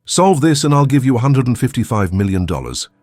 "Solve this and I'll give you $155 million,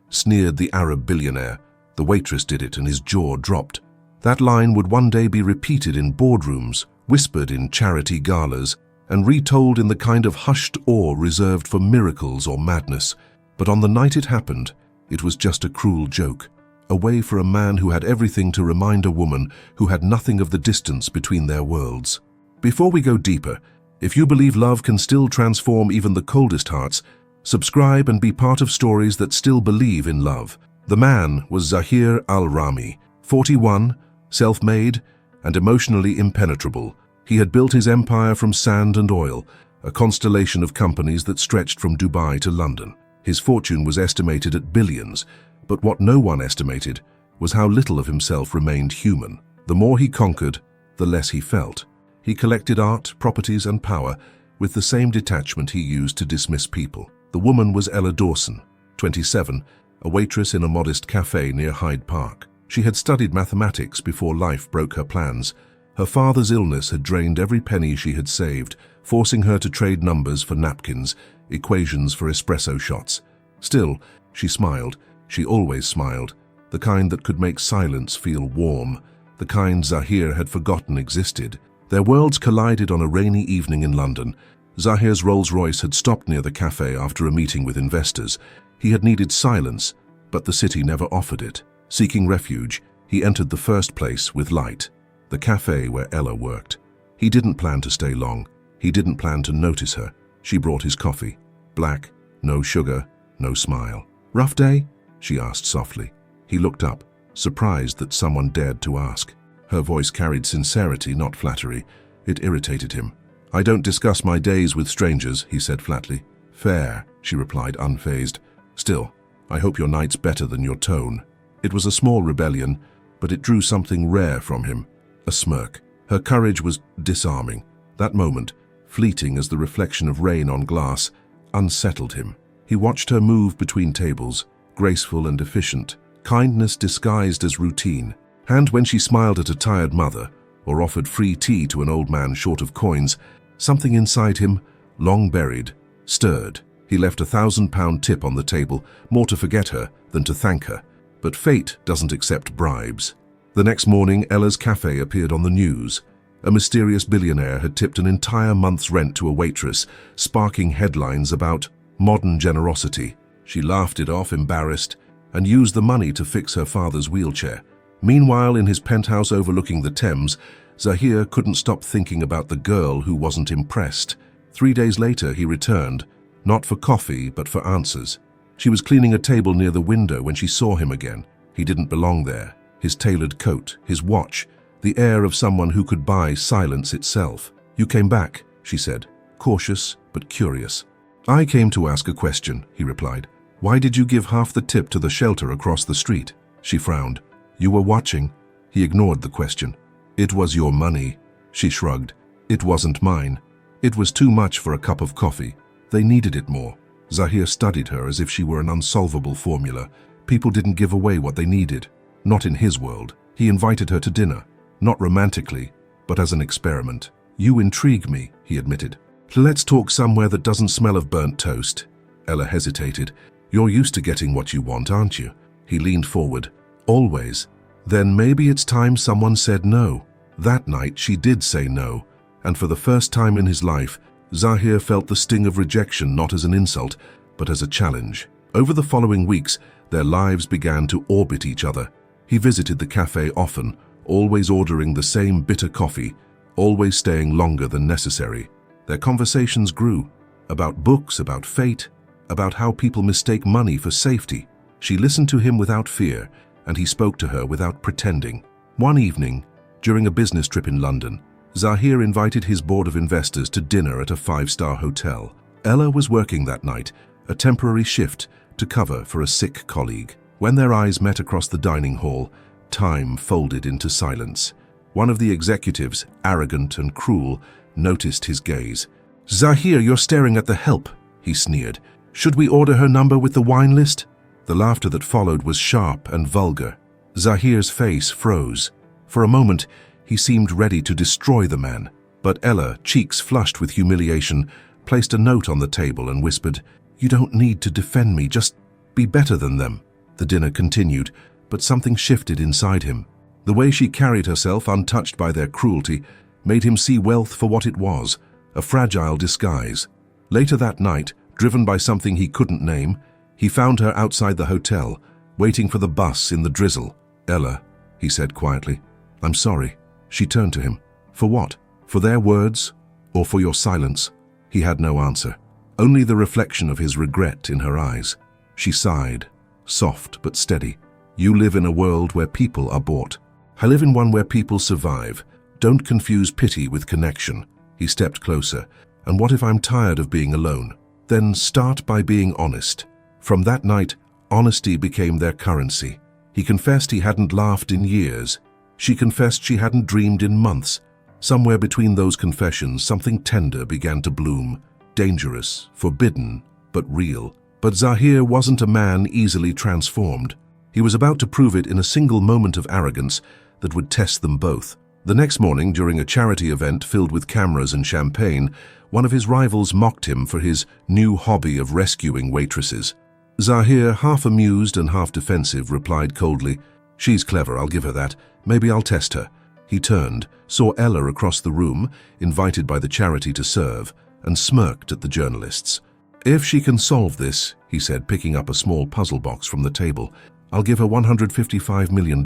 sneered the Arab billionaire. The waitress did it and his jaw dropped. That line would one day be repeated in boardrooms, whispered in charity galas, and retold in the kind of hushed awe reserved for miracles or madness. But on the night it happened, it was just a cruel joke, a way for a man who had everything to remind a woman who had nothing of the distance between their worlds. Before we go deeper, if you believe love can still transform even the coldest hearts, subscribe and be part of stories that still believe in love. The man was Zahir al-Rami, 41, self-made, and emotionally impenetrable. He had built his empire from sand and oil, a constellation of companies that stretched from Dubai to London. His fortune was estimated at billions, but what no one estimated was how little of himself remained human. The more he conquered, the less he felt. He collected art, properties, and power with the same detachment he used to dismiss people. The woman was Ella Dawson, 27, a waitress in a modest cafe near Hyde Park. She had studied mathematics before life broke her plans. Her father's illness had drained every penny she had saved, forcing her to trade numbers for napkins, equations for espresso shots. Still, she smiled. She always smiled, the kind that could make silence feel warm, the kind Zahir had forgotten existed. Their worlds collided on a rainy evening in London. Zahir's Rolls-Royce had stopped near the cafe after a meeting with investors. He had needed silence, but the city never offered it. Seeking refuge, he entered the first place with light, the cafe where Ella worked. He didn't plan to stay long. He didn't plan to notice her. She brought his coffee. Black, no sugar, no smile. "Rough day?" she asked softly. He looked up, surprised that someone dared to ask. Her voice carried sincerity, not flattery. It irritated him. "I don't discuss my days with strangers," he said flatly. "Fair," she replied, unfazed. "Still, I hope your night's better than your tone." It was a small rebellion, but it drew something rare from him, a smirk. Her courage was disarming. That moment, fleeting as the reflection of rain on glass, unsettled him. He watched her move between tables, graceful and efficient, kindness disguised as routine. And when she smiled at a tired mother, or offered free tea to an old man short of coins, something inside him, long buried, stirred. He left £1,000 tip on the table, more to forget her than to thank her. But fate doesn't accept bribes. The next morning, Ella's cafe appeared on the news. A mysterious billionaire had tipped an entire month's rent to a waitress, sparking headlines about modern generosity. She laughed it off, embarrassed, and used the money to fix her father's wheelchair. Meanwhile, in his penthouse overlooking the Thames, Zahir couldn't stop thinking about the girl who wasn't impressed. 3 days later, he returned, not for coffee, but for answers. She was cleaning a table near the window when she saw him again. He didn't belong there. His tailored coat, his watch, the air of someone who could buy silence itself. "You came back," she said, cautious but curious. "I came to ask a question," he replied. "Why did you give half the tip to the shelter across the street?" She frowned. "You were watching." He ignored the question. "It was your money." She shrugged. "It wasn't mine. It was too much for a cup of coffee. They needed it more." Zahir studied her as if she were an unsolvable formula. People didn't give away what they needed. Not in his world. He invited her to dinner. Not romantically, but as an experiment. "You intrigue me," he admitted. "Let's talk somewhere that doesn't smell of burnt toast." Ella hesitated. "You're used to getting what you want, aren't you?" He leaned forward. "Always." "Then maybe it's time someone said no." That night she did say no, and for the first time in his life, Zahir felt the sting of rejection not as an insult, but as a challenge. Over the following weeks, their lives began to orbit each other. He visited the cafe often, always ordering the same bitter coffee, always staying longer than necessary. Their conversations grew, about books, about fate, about how people mistake money for safety. She listened to him without fear, and he spoke to her without pretending. One evening, during a business trip in London, Zahir invited his board of investors to dinner at a 5-star hotel. Ella was working that night, a temporary shift to cover for a sick colleague. When their eyes met across the dining hall, time folded into silence. One of the executives, arrogant and cruel, noticed his gaze. "Zahir, you're staring at the help," he sneered. "Should we order her number with the wine list?" The laughter that followed was sharp and vulgar. Zahir's face froze. For a moment, he seemed ready to destroy the man. But Ella, cheeks flushed with humiliation, placed a note on the table and whispered, You don't need to defend me, just be better than them. The dinner continued, but something shifted inside him. The way she carried herself, untouched by their cruelty, made him see wealth for what it was, a fragile disguise. Later that night, driven by something he couldn't name, he found her outside the hotel, waiting for the bus in the drizzle. "Ella," he said quietly, "I'm sorry." She turned to him. "For what? For their words? Or for your silence?" He had no answer, only the reflection of his regret in her eyes. She sighed, soft but steady. "You live in a world where people are bought. I live in one where people survive. Don't confuse pity with connection." He stepped closer. "And what if I'm tired of being alone? Then start by being honest." From that night, honesty became their currency. He confessed he hadn't laughed in years. She confessed she hadn't dreamed in months. Somewhere between those confessions, something tender began to bloom. Dangerous, forbidden, but real. But Zahir wasn't a man easily transformed. He was about to prove it in a single moment of arrogance that would test them both. The next morning, during a charity event filled with cameras and champagne, one of his rivals mocked him for his new hobby of rescuing waitresses. Zahir, half amused and half defensive, replied coldly, "She's clever, I'll give her that. Maybe I'll test her." He turned, saw Ella across the room, invited by the charity to serve, and smirked at the journalists. "If she can solve this," he said, picking up a small puzzle box from the table, "I'll give her $155 million.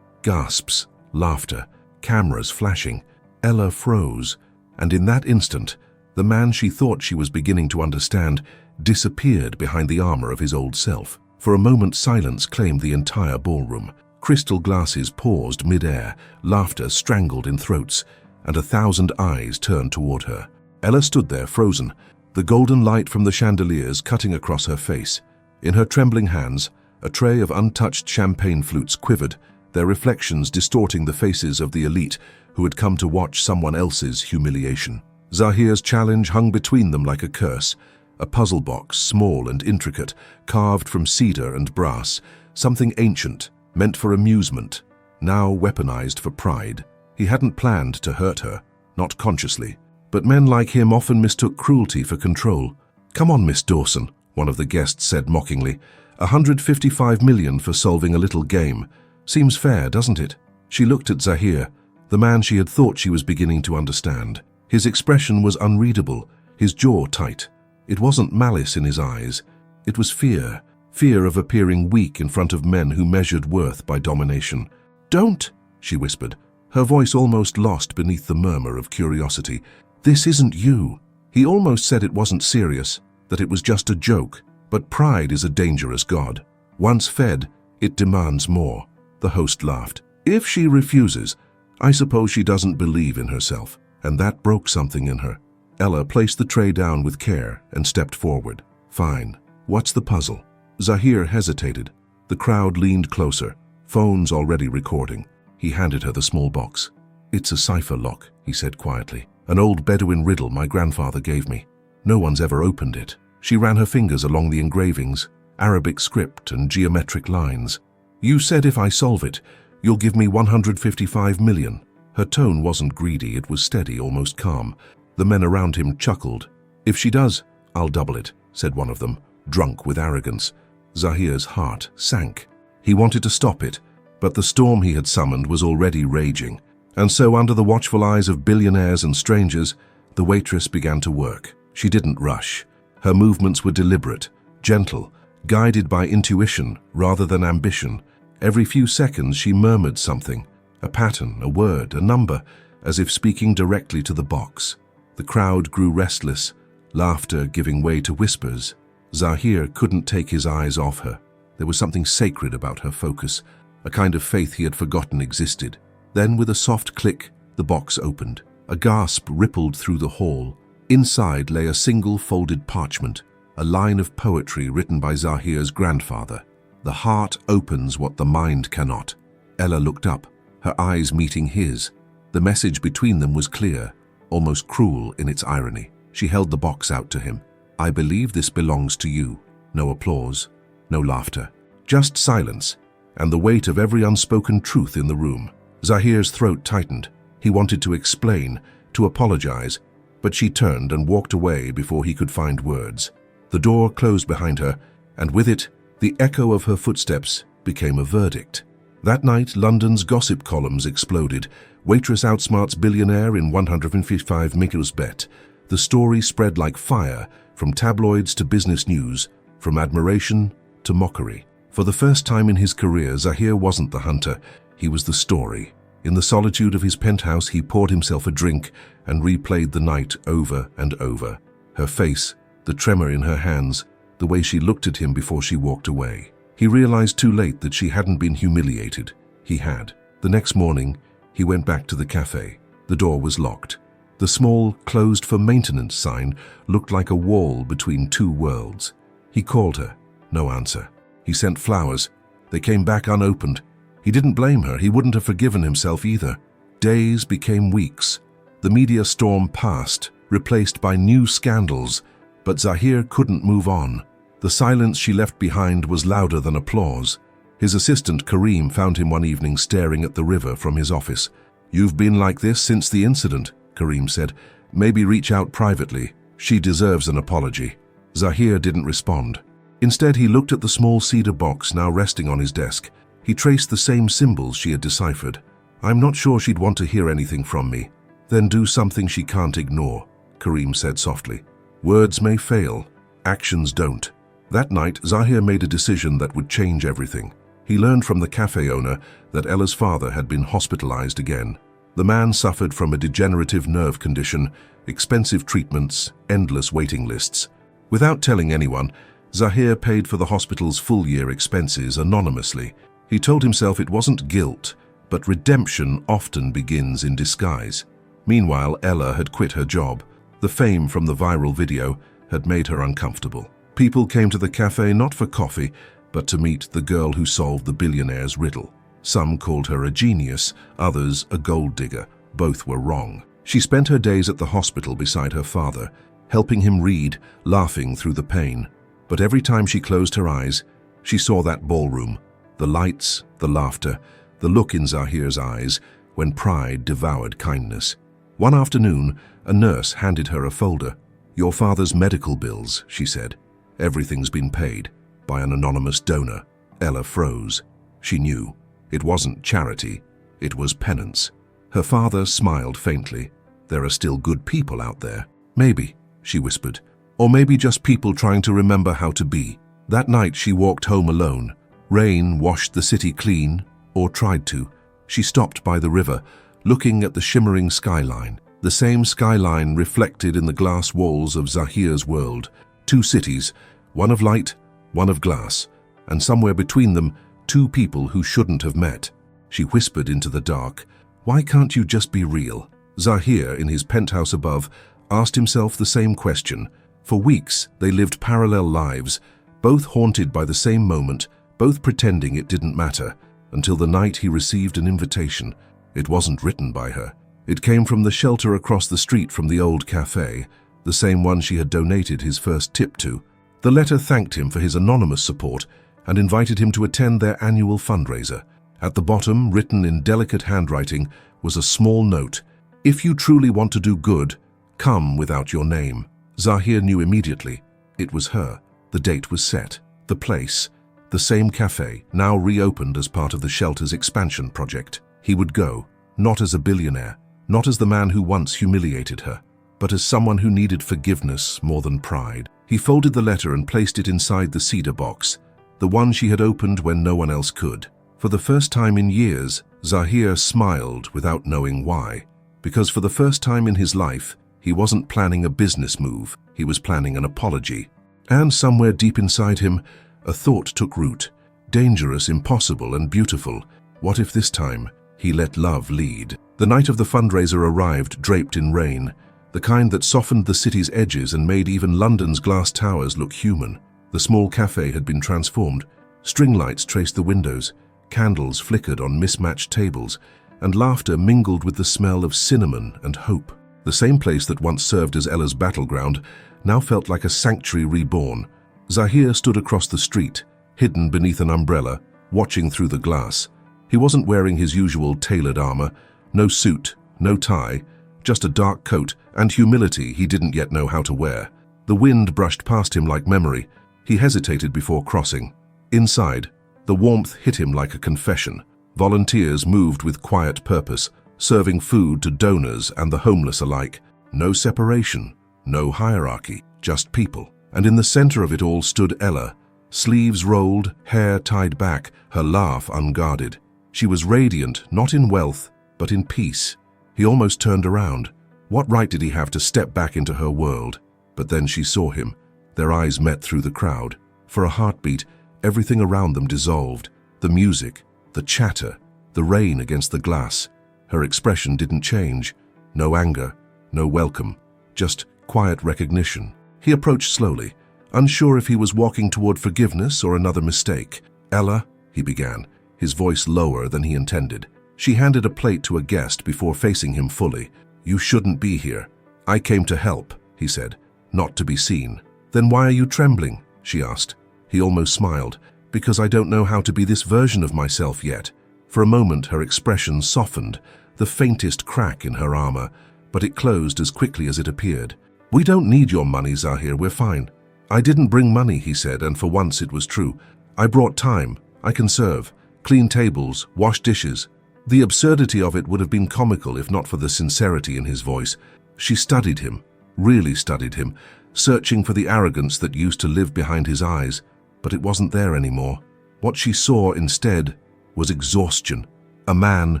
Gasps, laughter, cameras flashing. Ella froze, and in that instant, the man she thought she was beginning to understand disappeared behind the armor of his old self. For a moment, silence claimed the entire ballroom. Crystal glasses paused mid-air, laughter strangled in throats, and 1,000 eyes turned toward her. Ella stood there, frozen, the golden light from the chandeliers cutting across her face. In her trembling hands, a tray of untouched champagne flutes quivered, their reflections distorting the faces of the elite who had come to watch someone else's humiliation. Zahir's challenge hung between them like a curse, a puzzle box, small and intricate, carved from cedar and brass, something ancient, meant for amusement, now weaponized for pride. He hadn't planned to hurt her, not consciously, but men like him often mistook cruelty for control. "Come on, Miss Dawson," one of the guests said mockingly. $155 million for solving a little game. Seems fair, doesn't it?" She looked at Zahir, the man she had thought she was beginning to understand. His expression was unreadable, his jaw tight. It wasn't malice in his eyes. It was fear, fear of appearing weak in front of men who measured worth by domination. "Don't," she whispered, her voice almost lost beneath the murmur of curiosity. "This isn't you." He almost said it wasn't serious, that it was just a joke, but pride is a dangerous god. Once fed, it demands more. The host laughed. "If she refuses, I suppose she doesn't believe in herself," and that broke something in her. Ella placed the tray down with care and stepped forward. "Fine. What's the puzzle?" Zahir hesitated. The crowd leaned closer, phones already recording. He handed her the small box. "It's a cipher lock," he said quietly. "An old Bedouin riddle my grandfather gave me. No one's ever opened it." She ran her fingers along the engravings, Arabic script and geometric lines. "You said if I solve it, you'll give me $155 million. Her tone wasn't greedy, it was steady, almost calm. The men around him chuckled. "If she does, I'll double it," said one of them, drunk with arrogance. Zahir's heart sank. He wanted to stop it, but the storm he had summoned was already raging. And so, under the watchful eyes of billionaires and strangers, the waitress began to work. She didn't rush. Her movements were deliberate, gentle, guided by intuition rather than ambition. Every few seconds she murmured something, a pattern, a word, a number, as if speaking directly to the box. The crowd grew restless, laughter giving way to whispers. Zahir couldn't take his eyes off her. There was something sacred about her focus, a kind of faith he had forgotten existed. Then, with a soft click, the box opened. A gasp rippled through the hall. Inside lay a single folded parchment, a line of poetry written by Zahir's grandfather. "The heart opens what the mind cannot." Ella looked up, her eyes meeting his. The message between them was clear, almost cruel in its irony. She held the box out to him. "I believe this belongs to you." No applause, no laughter, just silence, and the weight of every unspoken truth in the room. Zahir's throat tightened. He wanted to explain, to apologize, but she turned and walked away before he could find words. The door closed behind her, and with it, the echo of her footsteps became a verdict. That night, London's gossip columns exploded. Waitress outsmarts billionaire in 155 million bet. The story spread like fire, from tabloids to business news, from admiration to mockery. For the first time in his career, Zahir wasn't the hunter, he was the story. In the solitude of his penthouse, he poured himself a drink and replayed the night over and over. Her face, the tremor in her hands, the way she looked at him before she walked away. He realized too late that she hadn't been humiliated. He had. The next morning, he went back to the cafe. The door was locked. The small, closed for maintenance sign looked like a wall between two worlds. He called her. No answer. He sent flowers. They came back unopened. He didn't blame her. He wouldn't have forgiven himself either. Days became weeks. The media storm passed, replaced by new scandals. But Zahir couldn't move on. The silence she left behind was louder than applause. His assistant Karim found him one evening staring at the river from his office. "You've been like this since the incident," Karim said. "Maybe reach out privately. She deserves an apology." Zahir didn't respond. Instead, he looked at the small cedar box now resting on his desk. He traced the same symbols she had deciphered. "I'm not sure she'd want to hear anything from me." "Then do something she can't ignore," Karim said softly. "Words may fail, actions don't." That night, Zahir made a decision that would change everything. He learned from the cafe owner that Ella's father had been hospitalized again. The man suffered from a degenerative nerve condition, expensive treatments, endless waiting lists. Without telling anyone, Zahir paid for the hospital's full-year expenses anonymously. He told himself it wasn't guilt, but redemption often begins in disguise. Meanwhile, Ella had quit her job. The fame from the viral video had made her uncomfortable. People came to the cafe not for coffee, but to meet the girl who solved the billionaire's riddle. Some called her a genius, others a gold digger. Both were wrong. She spent her days at the hospital beside her father, helping him read, laughing through the pain. But every time she closed her eyes, she saw that ballroom, the lights, the laughter, the look in Zahir's eyes when pride devoured kindness. One afternoon, a nurse handed her a folder. "Your father's medical bills," she said. "Everything's been paid by an anonymous donor." Ella froze. She knew. It wasn't charity. It was penance. Her father smiled faintly. "There are still good people out there." "Maybe," she whispered. "Or maybe just people trying to remember how to be." That night she walked home alone. Rain washed the city clean, or tried to. She stopped by the river, looking at the shimmering skyline. The same skyline reflected in the glass walls of Zahir's world. Two cities, one of light, one of glass, and somewhere between them, two people who shouldn't have met. She whispered into the dark, "Why can't you just be real?" Zahir, in his penthouse above, asked himself the same question. For weeks, they lived parallel lives, both haunted by the same moment, both pretending it didn't matter, until the night he received an invitation. It wasn't written by her. It came from the shelter across the street from the old cafe, the same one she had donated his first tip to. The letter thanked him for his anonymous support and invited him to attend their annual fundraiser. At the bottom, written in delicate handwriting, was a small note. "If you truly want to do good, come without your name." Zahir knew immediately. It was her. The date was set. The place, the same cafe, now reopened as part of the shelter's expansion project. He would go, not as a billionaire, not as the man who once humiliated her, but as someone who needed forgiveness more than pride. He folded the letter and placed it inside the cedar box, the one she had opened when no one else could. For the first time in years, Zahir smiled without knowing why. Because for the first time in his life, he wasn't planning a business move, he was planning an apology. And somewhere deep inside him, a thought took root. Dangerous, impossible, and beautiful. What if this time, he let love lead? The night of the fundraiser arrived draped in rain, the kind that softened the city's edges and made even London's glass towers look human. The small cafe had been transformed. String lights traced the windows, candles flickered on mismatched tables, and laughter mingled with the smell of cinnamon and hope. The same place that once served as Ella's battleground now felt like a sanctuary reborn. Zahir stood across the street, hidden beneath an umbrella, watching through the glass. He wasn't wearing his usual tailored armor, no suit, no tie, just a dark coat and humility he didn't yet know how to wear. The wind brushed past him like memory. He hesitated before crossing. Inside, the warmth hit him like a confession. Volunteers moved with quiet purpose, serving food to donors and the homeless alike. No separation, no hierarchy, just people. And in the center of it all stood Ella, sleeves rolled, hair tied back, her laugh unguarded. She was radiant, not in wealth, but in peace. He almost turned around. What right did he have to step back into her world? But then she saw him. Their eyes met through the crowd. For a heartbeat, everything around them dissolved. The music, the chatter, the rain against the glass. Her expression didn't change. No anger, no welcome, just quiet recognition. He approached slowly, unsure if he was walking toward forgiveness or another mistake. "Ella," he began, his voice lower than he intended. She handed a plate to a guest before facing him fully. "You shouldn't be here. I came to help," he said, "not to be seen." "Then why are you trembling?" she asked. He almost smiled. "Because I don't know how to be this version of myself yet." For a moment her expression softened, the faintest crack in her armor, but it closed as quickly as it appeared. "We don't need your money, Zahir, we're fine." "I didn't bring money," he said, and for once it was true. "I brought time. I can serve, clean tables, wash dishes." The absurdity of it would have been comical if not for the sincerity in his voice. She studied him, really studied him, searching for the arrogance that used to live behind his eyes, but it wasn't there anymore. What she saw instead was exhaustion, a man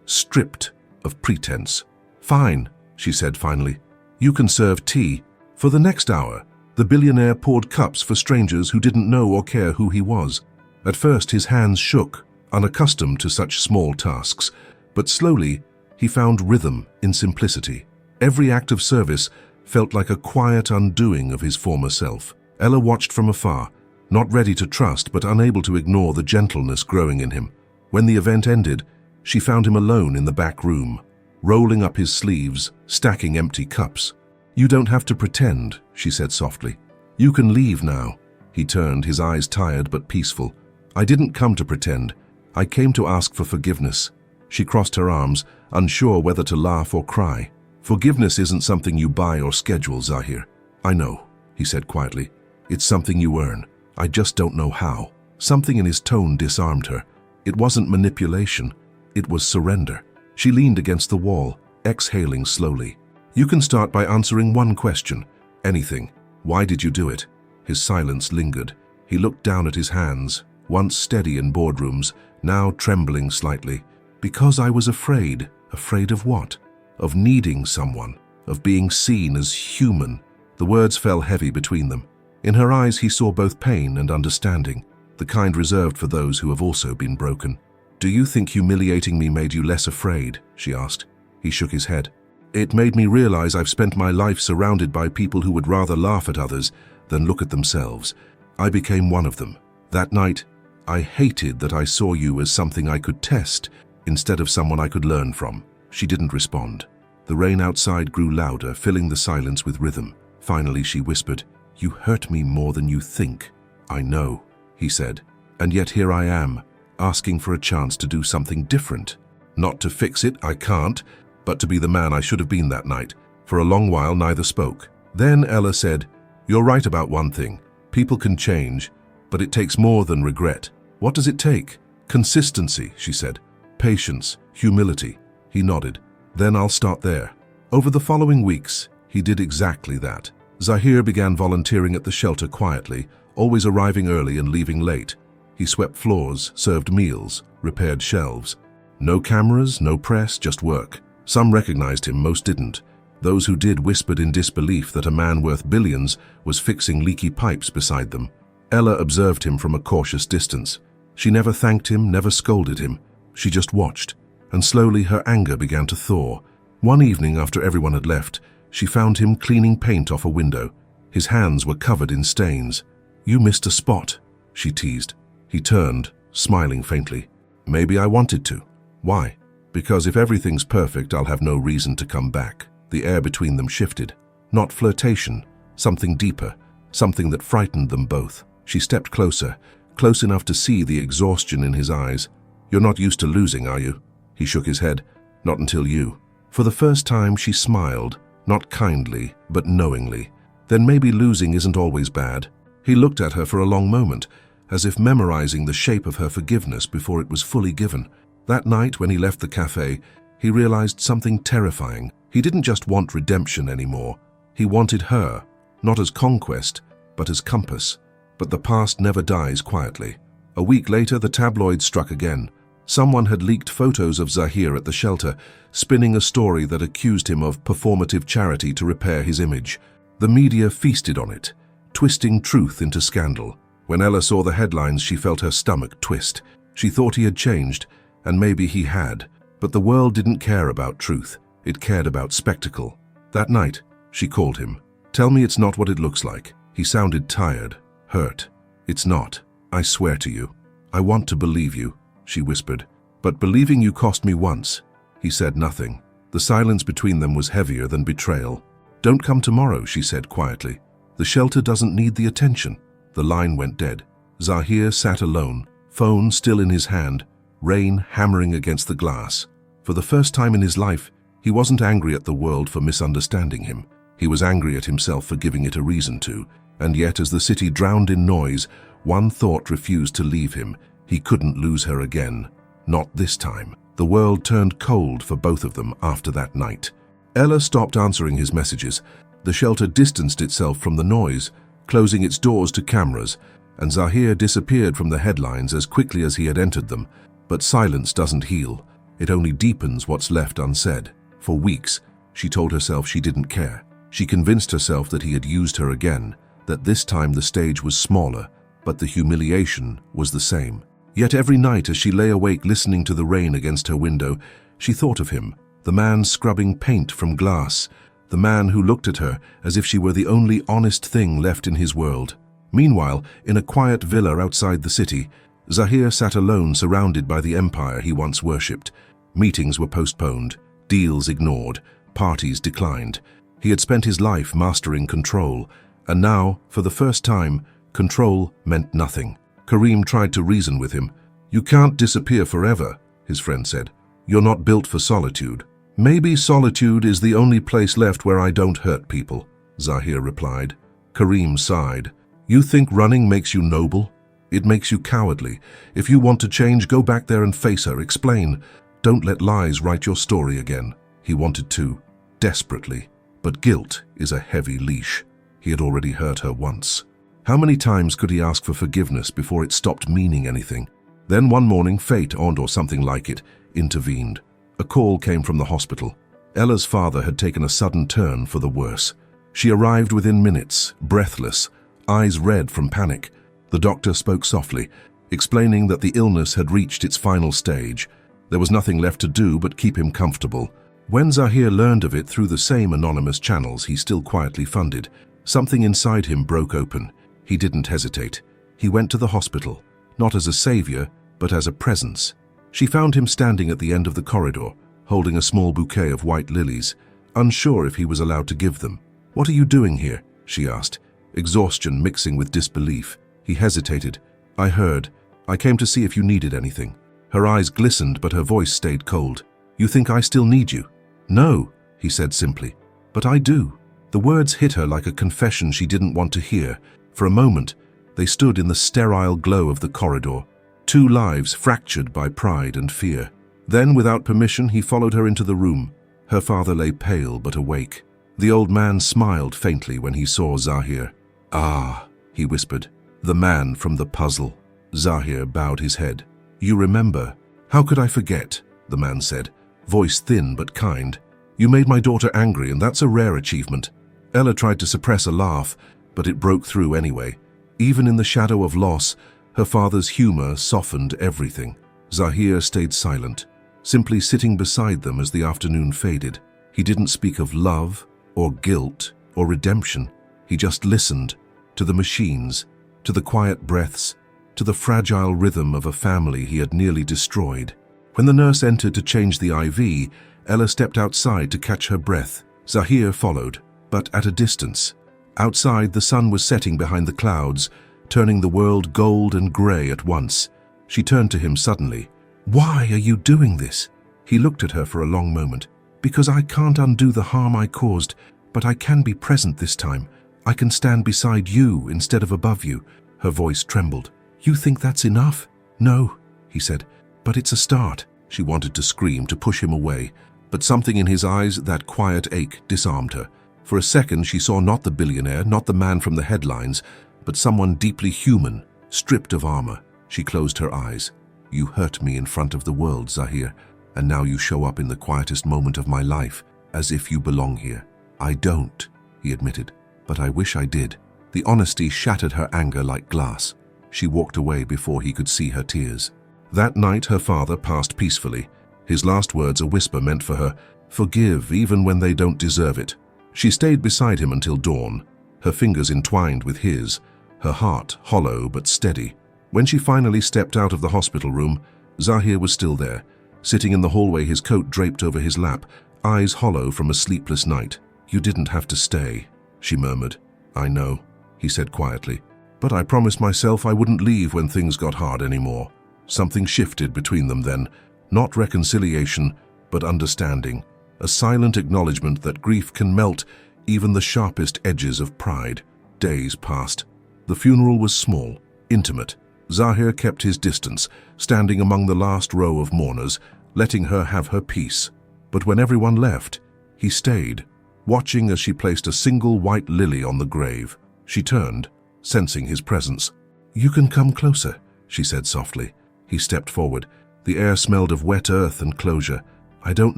stripped of pretense. "Fine," she said finally. "You can serve tea." For the next hour, the billionaire poured cups for strangers who didn't know or care who he was. At first his hands shook, unaccustomed to such small tasks, but slowly he found rhythm in simplicity. Every act of service felt like a quiet undoing of his former self. Ella watched from afar, not ready to trust but unable to ignore the gentleness growing in him. When the event ended, she found him alone in the back room, rolling up his sleeves, stacking empty cups. "You don't have to pretend," she said softly. "You can leave now." He turned, his eyes tired but peaceful. "I didn't come to pretend. I came to ask for forgiveness." She crossed her arms, unsure whether to laugh or cry. "Forgiveness isn't something you buy or schedule, Zahir." "I know," he said quietly. "It's something you earn. I just don't know how." Something in his tone disarmed her. It wasn't manipulation. It was surrender. She leaned against the wall, exhaling slowly. "You can start by answering one question. Anything. Why did you do it?" His silence lingered. He looked down at his hands, once steady in boardrooms, now trembling slightly. "Because I was afraid." Afraid of what? Of needing someone, of being seen as human. The words fell heavy between them. In her eyes he saw both pain and understanding, the kind reserved for those who have also been broken. "Do you think humiliating me made you less afraid?" she asked. He shook his head. "It made me realize I've spent my life surrounded by people who would rather laugh at others than look at themselves. I became one of them. That night, I hated that I saw you as something I could test instead of someone I could learn from." She didn't respond. The rain outside grew louder, filling the silence with rhythm. Finally she whispered, "You hurt me more than you think." "I know," he said, "and yet here I am, asking for a chance to do something different. Not to fix it, I can't, but to be the man I should have been that night." For a long while neither spoke. Then Ella said, "You're right about one thing. People can change, but it takes more than regret." "What does it take?" "Consistency," she said. "Patience, humility." He nodded. "Then I'll start there." Over the following weeks, he did exactly that. Zahir began volunteering at the shelter quietly, always arriving early and leaving late. He swept floors, served meals, repaired shelves. No cameras, no press, just work. Some recognized him, most didn't. Those who did whispered in disbelief that a man worth billions was fixing leaky pipes beside them. Ella observed him from a cautious distance. She never thanked him, never scolded him. She just watched, and slowly her anger began to thaw. One evening after everyone had left, she found him cleaning paint off a window. His hands were covered in stains. "You missed a spot," she teased. He turned, smiling faintly. "Maybe I wanted to." "Why?" "Because if everything's perfect, I'll have no reason to come back." The air between them shifted. Not flirtation, something deeper, something that frightened them both. She stepped closer, close enough to see the exhaustion in his eyes. "You're not used to losing, are you?" He shook his head. "Not until you." For the first time she smiled, not kindly, but knowingly. then maybe losing isn't always bad. He looked at her for a long moment, as if memorizing the shape of her forgiveness before it was fully given. That night, when he left the cafe, he realized something terrifying. He didn't just want redemption anymore. He wanted her, not as conquest, but as compass. But the past never dies quietly. A week later, the tabloids struck again. Someone had leaked photos of Zahir at the shelter, spinning a story that accused him of performative charity to repair his image. The media feasted on it, twisting truth into scandal. When Ella saw the headlines, she felt her stomach twist. She thought he had changed, and maybe he had. But the world didn't care about truth. It cared about spectacle. That night, she called him. "Tell me it's not what it looks like." He sounded tired, hurt. "It's not. I swear to you. I want to believe you," she whispered. "But believing you cost me once." He said nothing. The silence between them was heavier than betrayal. "Don't come tomorrow," she said quietly. "The shelter doesn't need the attention." The line went dead. Zahir sat alone, phone still in his hand, rain hammering against the glass. For the first time in his life, he wasn't angry at the world for misunderstanding him. He was angry at himself for giving it a reason to. And yet, as the city drowned in noise, one thought refused to leave him. He couldn't lose her again. Not this time. The world turned cold for both of them after that night. Ella stopped answering his messages. The shelter distanced itself from the noise, closing its doors to cameras, and Zahir disappeared from the headlines as quickly as he had entered them. But silence doesn't heal. It only deepens what's left unsaid. For weeks, she told herself she didn't care. She convinced herself that he had used her again, that this time the stage was smaller, but the humiliation was the same. Yet every night as she lay awake listening to the rain against her window, she thought of him, the man scrubbing paint from glass, the man who looked at her as if she were the only honest thing left in his world. Meanwhile, in a quiet villa outside the city, Zahir sat alone, surrounded by the empire he once worshipped. Meetings were postponed, deals ignored, parties declined. He had spent his life mastering control, and now, for the first time, control meant nothing. Karim tried to reason with him. "You can't disappear forever," his friend said. "You're not built for solitude." "Maybe solitude is the only place left where I don't hurt people," Zahir replied. Karim sighed. "You think running makes you noble? It makes you cowardly. If you want to change, go back there and face her, explain. Don't let lies write your story again." He wanted to, desperately. But guilt is a heavy leash. He had already hurt her once. How many times could he ask for forgiveness before it stopped meaning anything? Then one morning, fate, or something like it, intervened. A call came from the hospital. Ella's father had taken a sudden turn for the worse. She arrived within minutes, breathless, eyes red from panic. The doctor spoke softly, explaining that the illness had reached its final stage. There was nothing left to do but keep him comfortable. When Zahir learned of it through the same anonymous channels he still quietly funded, something inside him broke open. He didn't hesitate. He went to the hospital, not as a savior, but as a presence. She found him standing at the end of the corridor, holding a small bouquet of white lilies, unsure if he was allowed to give them. "What are you doing here?" she asked, exhaustion mixing with disbelief. He hesitated. "I heard. I came to see if you needed anything." Her eyes glistened, but her voice stayed cold. "You think I still need you?" "No," he said simply. "But I do." The words hit her like a confession she didn't want to hear. For a moment, they stood in the sterile glow of the corridor, two lives fractured by pride and fear. Then, without permission, he followed her into the room. Her father lay pale but awake. The old man smiled faintly when he saw Zahir. "Ah," he whispered, "the man from the puzzle." Zahir bowed his head. "You remember." "How could I forget?" the man said, voice thin but kind. "You made my daughter angry, and that's a rare achievement." Ella tried to suppress a laugh, but it broke through anyway. Even in the shadow of loss, her father's humor softened everything. Zahir stayed silent, simply sitting beside them as the afternoon faded. He didn't speak of love, or guilt, or redemption. He just listened to the machines, to the quiet breaths, to the fragile rhythm of a family he had nearly destroyed. When the nurse entered to change the IV, Ella stepped outside to catch her breath. Zahir followed, but at a distance. Outside, the sun was setting behind the clouds, turning the world gold and grey at once. She turned to him suddenly. "Why are you doing this?" He looked at her for a long moment. "Because I can't undo the harm I caused, but I can be present this time. I can stand beside you instead of above you." Her voice trembled. "You think that's enough?" "No," he said, "but it's a start." She wanted to scream, to push him away, but something in his eyes, that quiet ache, disarmed her. For a second she saw not the billionaire, not the man from the headlines, but someone deeply human, stripped of armor. She closed her eyes. "You hurt me in front of the world, Zahir, and now you show up in the quietest moment of my life, as if you belong here." "I don't," he admitted, "but I wish I did." The honesty shattered her anger like glass. She walked away before he could see her tears. That night her father passed peacefully. His last words, a whisper, meant for her, "Forgive even when they don't deserve it." She stayed beside him until dawn, her fingers entwined with his, her heart hollow but steady. When she finally stepped out of the hospital room, Zahir was still there, sitting in the hallway, his coat draped over his lap, eyes hollow from a sleepless night. "You didn't have to stay," she murmured. "I know," he said quietly, "but I promised myself I wouldn't leave when things got hard anymore." Something shifted between them then, not reconciliation, but understanding, a silent acknowledgement that grief can melt even the sharpest edges of pride. Days passed. The funeral was small, intimate. Zahir kept his distance, standing among the last row of mourners, letting her have her peace. But when everyone left, he stayed, watching as she placed a single white lily on the grave. She turned, sensing his presence. "You can come closer," she said softly. He stepped forward. The air smelled of wet earth and closure. "I don't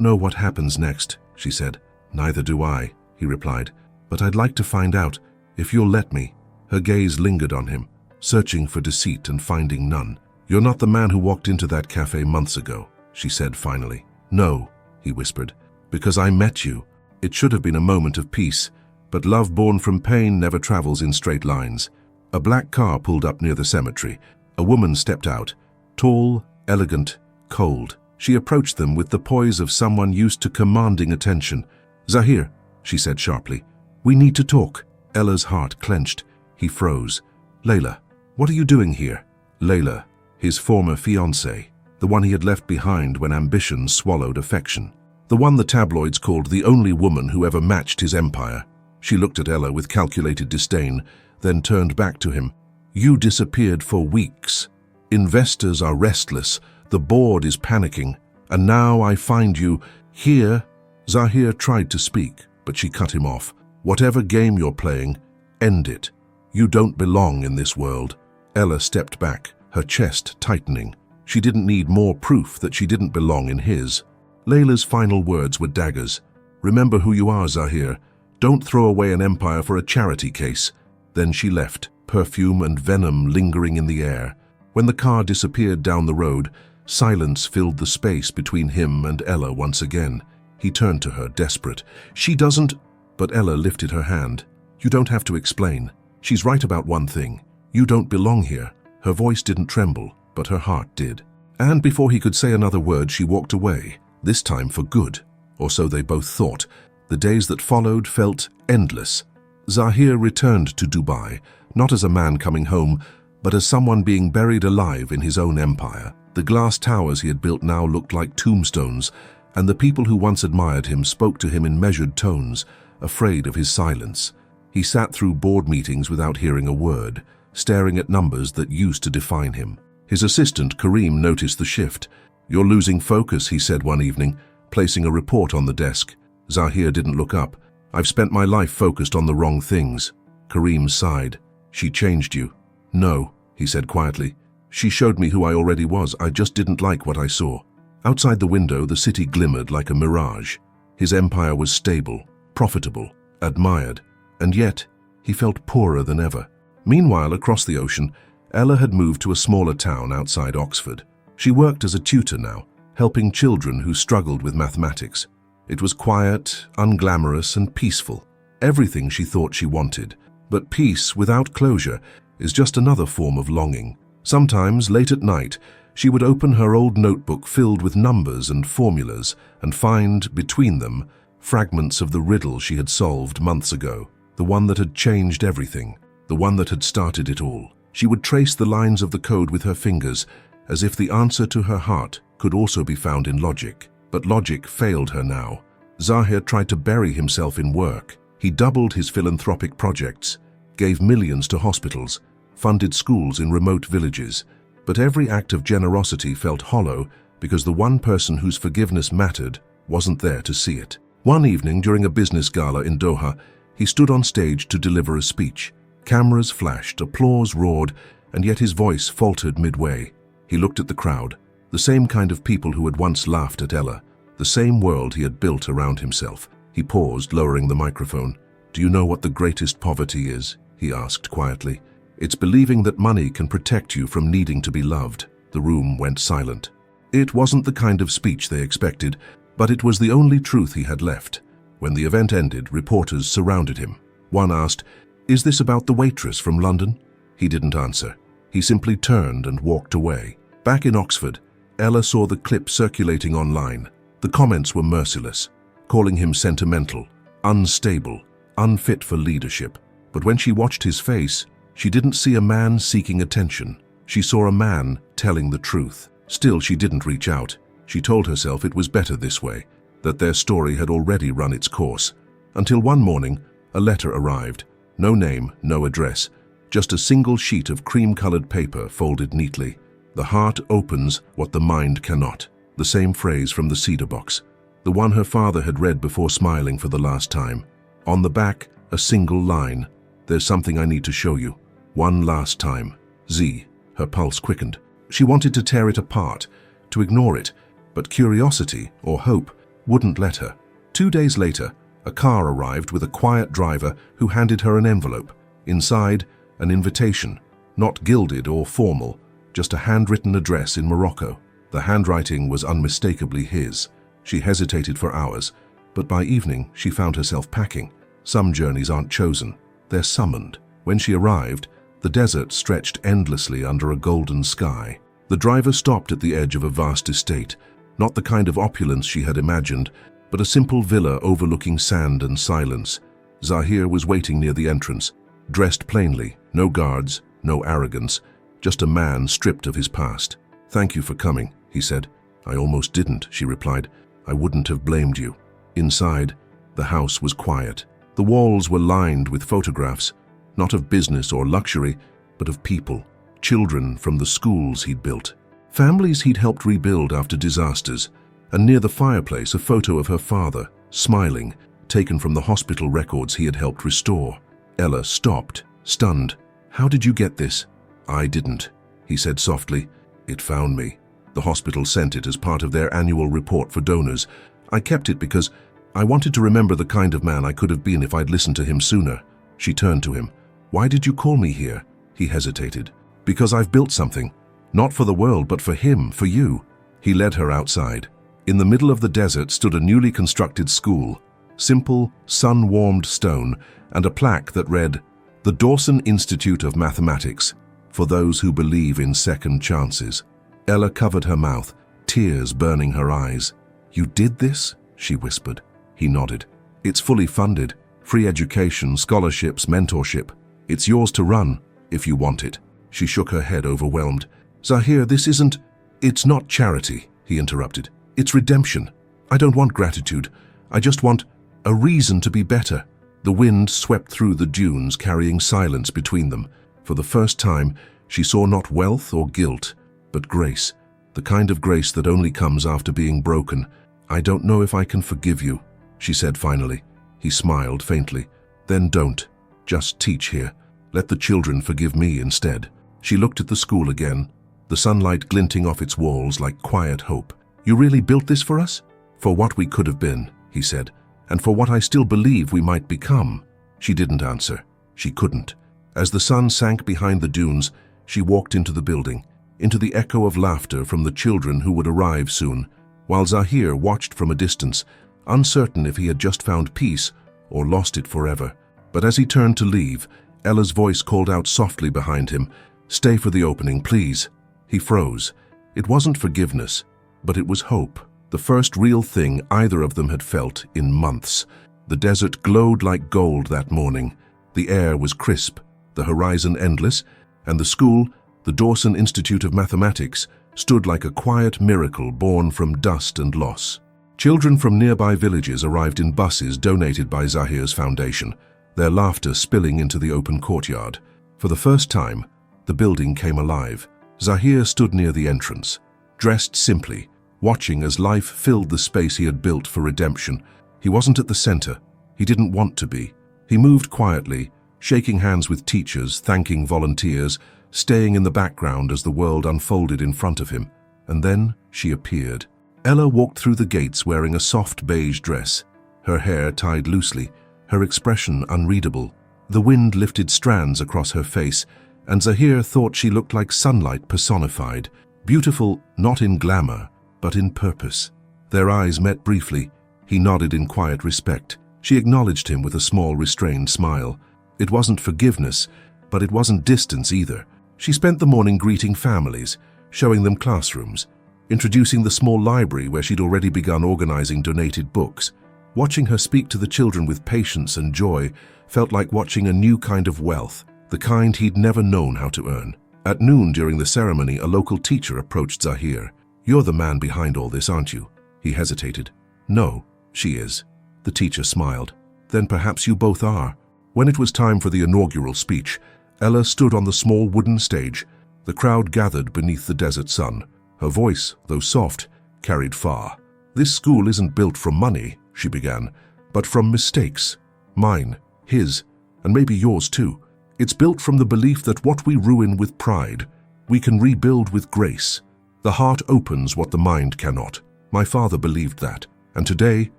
know what happens next," she said. "Neither do I," he replied. "But I'd like to find out, if you'll let me." Her gaze lingered on him, searching for deceit and finding none. "You're not the man who walked into that cafe months ago," she said finally. "No," he whispered, "because I met you." It should have been a moment of peace, but love born from pain never travels in straight lines. A black car pulled up near the cemetery. A woman stepped out, tall, elegant, cold. She approached them with the poise of someone used to commanding attention. "Zahir," she said sharply, "we need to talk." Ella's heart clenched. He froze. "Layla, what are you doing here?" Layla, his former fiancée, the one he had left behind when ambition swallowed affection. The one the tabloids called the only woman who ever matched his empire. She looked at Ella with calculated disdain, then turned back to him. "You disappeared for weeks. Investors are restless, the board is panicking, and now I find you here." Zahir tried to speak, but she cut him off. "Whatever game you're playing, end it. You don't belong in this world." Ella stepped back, her chest tightening. She didn't need more proof that she didn't belong in his. Layla's final words were daggers. "Remember who you are, Zahir. Don't throw away an empire for a charity case." Then she left, perfume and venom lingering in the air. When the car disappeared down the road, silence filled the space between him and Ella once again. He turned to her, desperate. "She doesn't—" But Ella lifted her hand. "You don't have to explain. She's right about one thing. You don't belong here." Her voice didn't tremble, but her heart did. And before he could say another word, she walked away, this time for good, or so they both thought. The days that followed felt endless. Zahir returned to Dubai, not as a man coming home, but as someone being buried alive in his own empire. The glass towers he had built now looked like tombstones, and the people who once admired him spoke to him in measured tones, afraid of his silence. He sat through board meetings without hearing a word, staring at numbers that used to define him. His assistant, Karim, noticed the shift. "You're losing focus," he said one evening, placing a report on the desk. Zahir didn't look up. "I've spent my life focused on the wrong things." Karim sighed. "She changed you." "No," he said quietly. "She showed me who I already was. I just didn't like what I saw." Outside the window, the city glimmered like a mirage. His empire was stable, profitable, admired, and yet he felt poorer than ever. Meanwhile, across the ocean, Ella had moved to a smaller town outside Oxford. She worked as a tutor now, helping children who struggled with mathematics. It was quiet, unglamorous, and peaceful. Everything she thought she wanted. But peace without closure is just another form of longing. Sometimes, late at night, she would open her old notebook filled with numbers and formulas and find, between them, fragments of the riddle she had solved months ago, the one that had changed everything, the one that had started it all. She would trace the lines of the code with her fingers, as if the answer to her heart could also be found in logic. But logic failed her now. Zahir tried to bury himself in work. He doubled his philanthropic projects, gave millions to hospitals, funded schools in remote villages. But every act of generosity felt hollow because the one person whose forgiveness mattered wasn't there to see it. One evening during a business gala in Doha, he stood on stage to deliver a speech. Cameras flashed, applause roared, and yet his voice faltered midway. He looked at the crowd, the same kind of people who had once laughed at Ella, the same world he had built around himself. He paused, lowering the microphone. "Do you know what the greatest poverty is?" he asked quietly. "It's believing that money can protect you from needing to be loved." The room went silent. It wasn't the kind of speech they expected, but it was the only truth he had left. When the event ended, reporters surrounded him. One asked, "Is this about the waitress from London?" He didn't answer. He simply turned and walked away. Back in Oxford, Ella saw the clip circulating online. The comments were merciless, calling him sentimental, unstable, unfit for leadership. But when she watched his face, she didn't see a man seeking attention. She saw a man telling the truth. Still, she didn't reach out. She told herself it was better this way, that their story had already run its course. Until one morning, a letter arrived. No name, no address, just a single sheet of cream-colored paper folded neatly. "The heart opens what the mind cannot." The same phrase from the cedar box, the one her father had read before smiling for the last time. On the back, a single line. "There's something I need to show you. One last time. Z." Her pulse quickened. She wanted to tear it apart, to ignore it, but curiosity, or hope, wouldn't let her. 2 days later, a car arrived with a quiet driver who handed her an envelope. Inside, an invitation, not gilded or formal, just a handwritten address in Morocco. The handwriting was unmistakably his. She hesitated for hours, but by evening she found herself packing. Some journeys aren't chosen, they're summoned. When she arrived, the desert stretched endlessly under a golden sky. The driver stopped at the edge of a vast estate, not the kind of opulence she had imagined, but a simple villa overlooking sand and silence. Zahir was waiting near the entrance, dressed plainly, no guards, no arrogance, just a man stripped of his past. "Thank you for coming," he said. "I almost didn't," she replied. "I wouldn't have blamed you." Inside, the house was quiet. The walls were lined with photographs, not of business or luxury, but of people, children from the schools he'd built, families he'd helped rebuild after disasters, and near the fireplace a photo of her father, smiling, taken from the hospital records he had helped restore. Ella stopped, stunned. "How did you get this?" "I didn't," he said softly. "It found me. The hospital sent it as part of their annual report for donors. I kept it because I wanted to remember the kind of man I could have been if I'd listened to him sooner." She turned to him. "Why did you call me here?" He hesitated. "Because I've built something. Not for the world, but for him, for you." He led her outside. In the middle of the desert stood a newly constructed school, simple, sun-warmed stone, and a plaque that read, "The Dawson Institute of Mathematics, for those who believe in second chances." Ella covered her mouth, tears burning her eyes. "You did this?" she whispered. He nodded. "It's fully funded. Free education, scholarships, mentorship. It's yours to run, if you want it." She shook her head, overwhelmed. "Zahir, this isn't—" "It's not charity," he interrupted. "It's redemption. I don't want gratitude. I just want a reason to be better." The wind swept through the dunes, carrying silence between them. For the first time, she saw not wealth or guilt, but grace, the kind of grace that only comes after being broken. "I don't know if I can forgive you," she said finally. He smiled faintly. "Then don't. Just teach here. Let the children forgive me instead." She looked at the school again, the sunlight glinting off its walls like quiet hope. "You really built this for us?" "For what we could have been," he said, "and for what I still believe we might become." She didn't answer. She couldn't. As the sun sank behind the dunes, she walked into the building, into the echo of laughter from the children who would arrive soon, while Zahir watched from a distance, uncertain if he had just found peace or lost it forever. But as he turned to leave, Ella's voice called out softly behind him, "Stay for the opening, please." He froze. It wasn't forgiveness, but it was hope, the first real thing either of them had felt in months. The desert glowed like gold that morning. The air was crisp, the horizon endless, and the school, the Dawson Institute of Mathematics, stood like a quiet miracle born from dust and loss. Children from nearby villages arrived in buses donated by Zahir's foundation, their laughter spilling into the open courtyard. For the first time, the building came alive. Zahir stood near the entrance, dressed simply, watching as life filled the space he had built for redemption. He wasn't at the center. He didn't want to be. He moved quietly, shaking hands with teachers, thanking volunteers, staying in the background as the world unfolded in front of him. And then she appeared. Ella walked through the gates wearing a soft beige dress, her hair tied loosely, her expression unreadable. The wind lifted strands across her face, and Zahir thought she looked like sunlight personified, beautiful not in glamour, but in purpose. Their eyes met briefly. He nodded in quiet respect. She acknowledged him with a small, restrained smile. It wasn't forgiveness, but it wasn't distance either. She spent the morning greeting families, showing them classrooms, introducing the small library where she'd already begun organizing donated books. Watching her speak to the children with patience and joy felt like watching a new kind of wealth, the kind he'd never known how to earn. At noon during the ceremony, a local teacher approached Zahir. "You're the man behind all this, aren't you?" He hesitated. "No, she is." The teacher smiled. "Then perhaps you both are." When it was time for the inaugural speech, Ella stood on the small wooden stage. The crowd gathered beneath the desert sun. Her voice, though soft, carried far. "This school isn't built from money," she began, "but from mistakes. Mine, his, and maybe yours too. It's built from the belief that what we ruin with pride, we can rebuild with grace. The heart opens what the mind cannot. My father believed that, and today,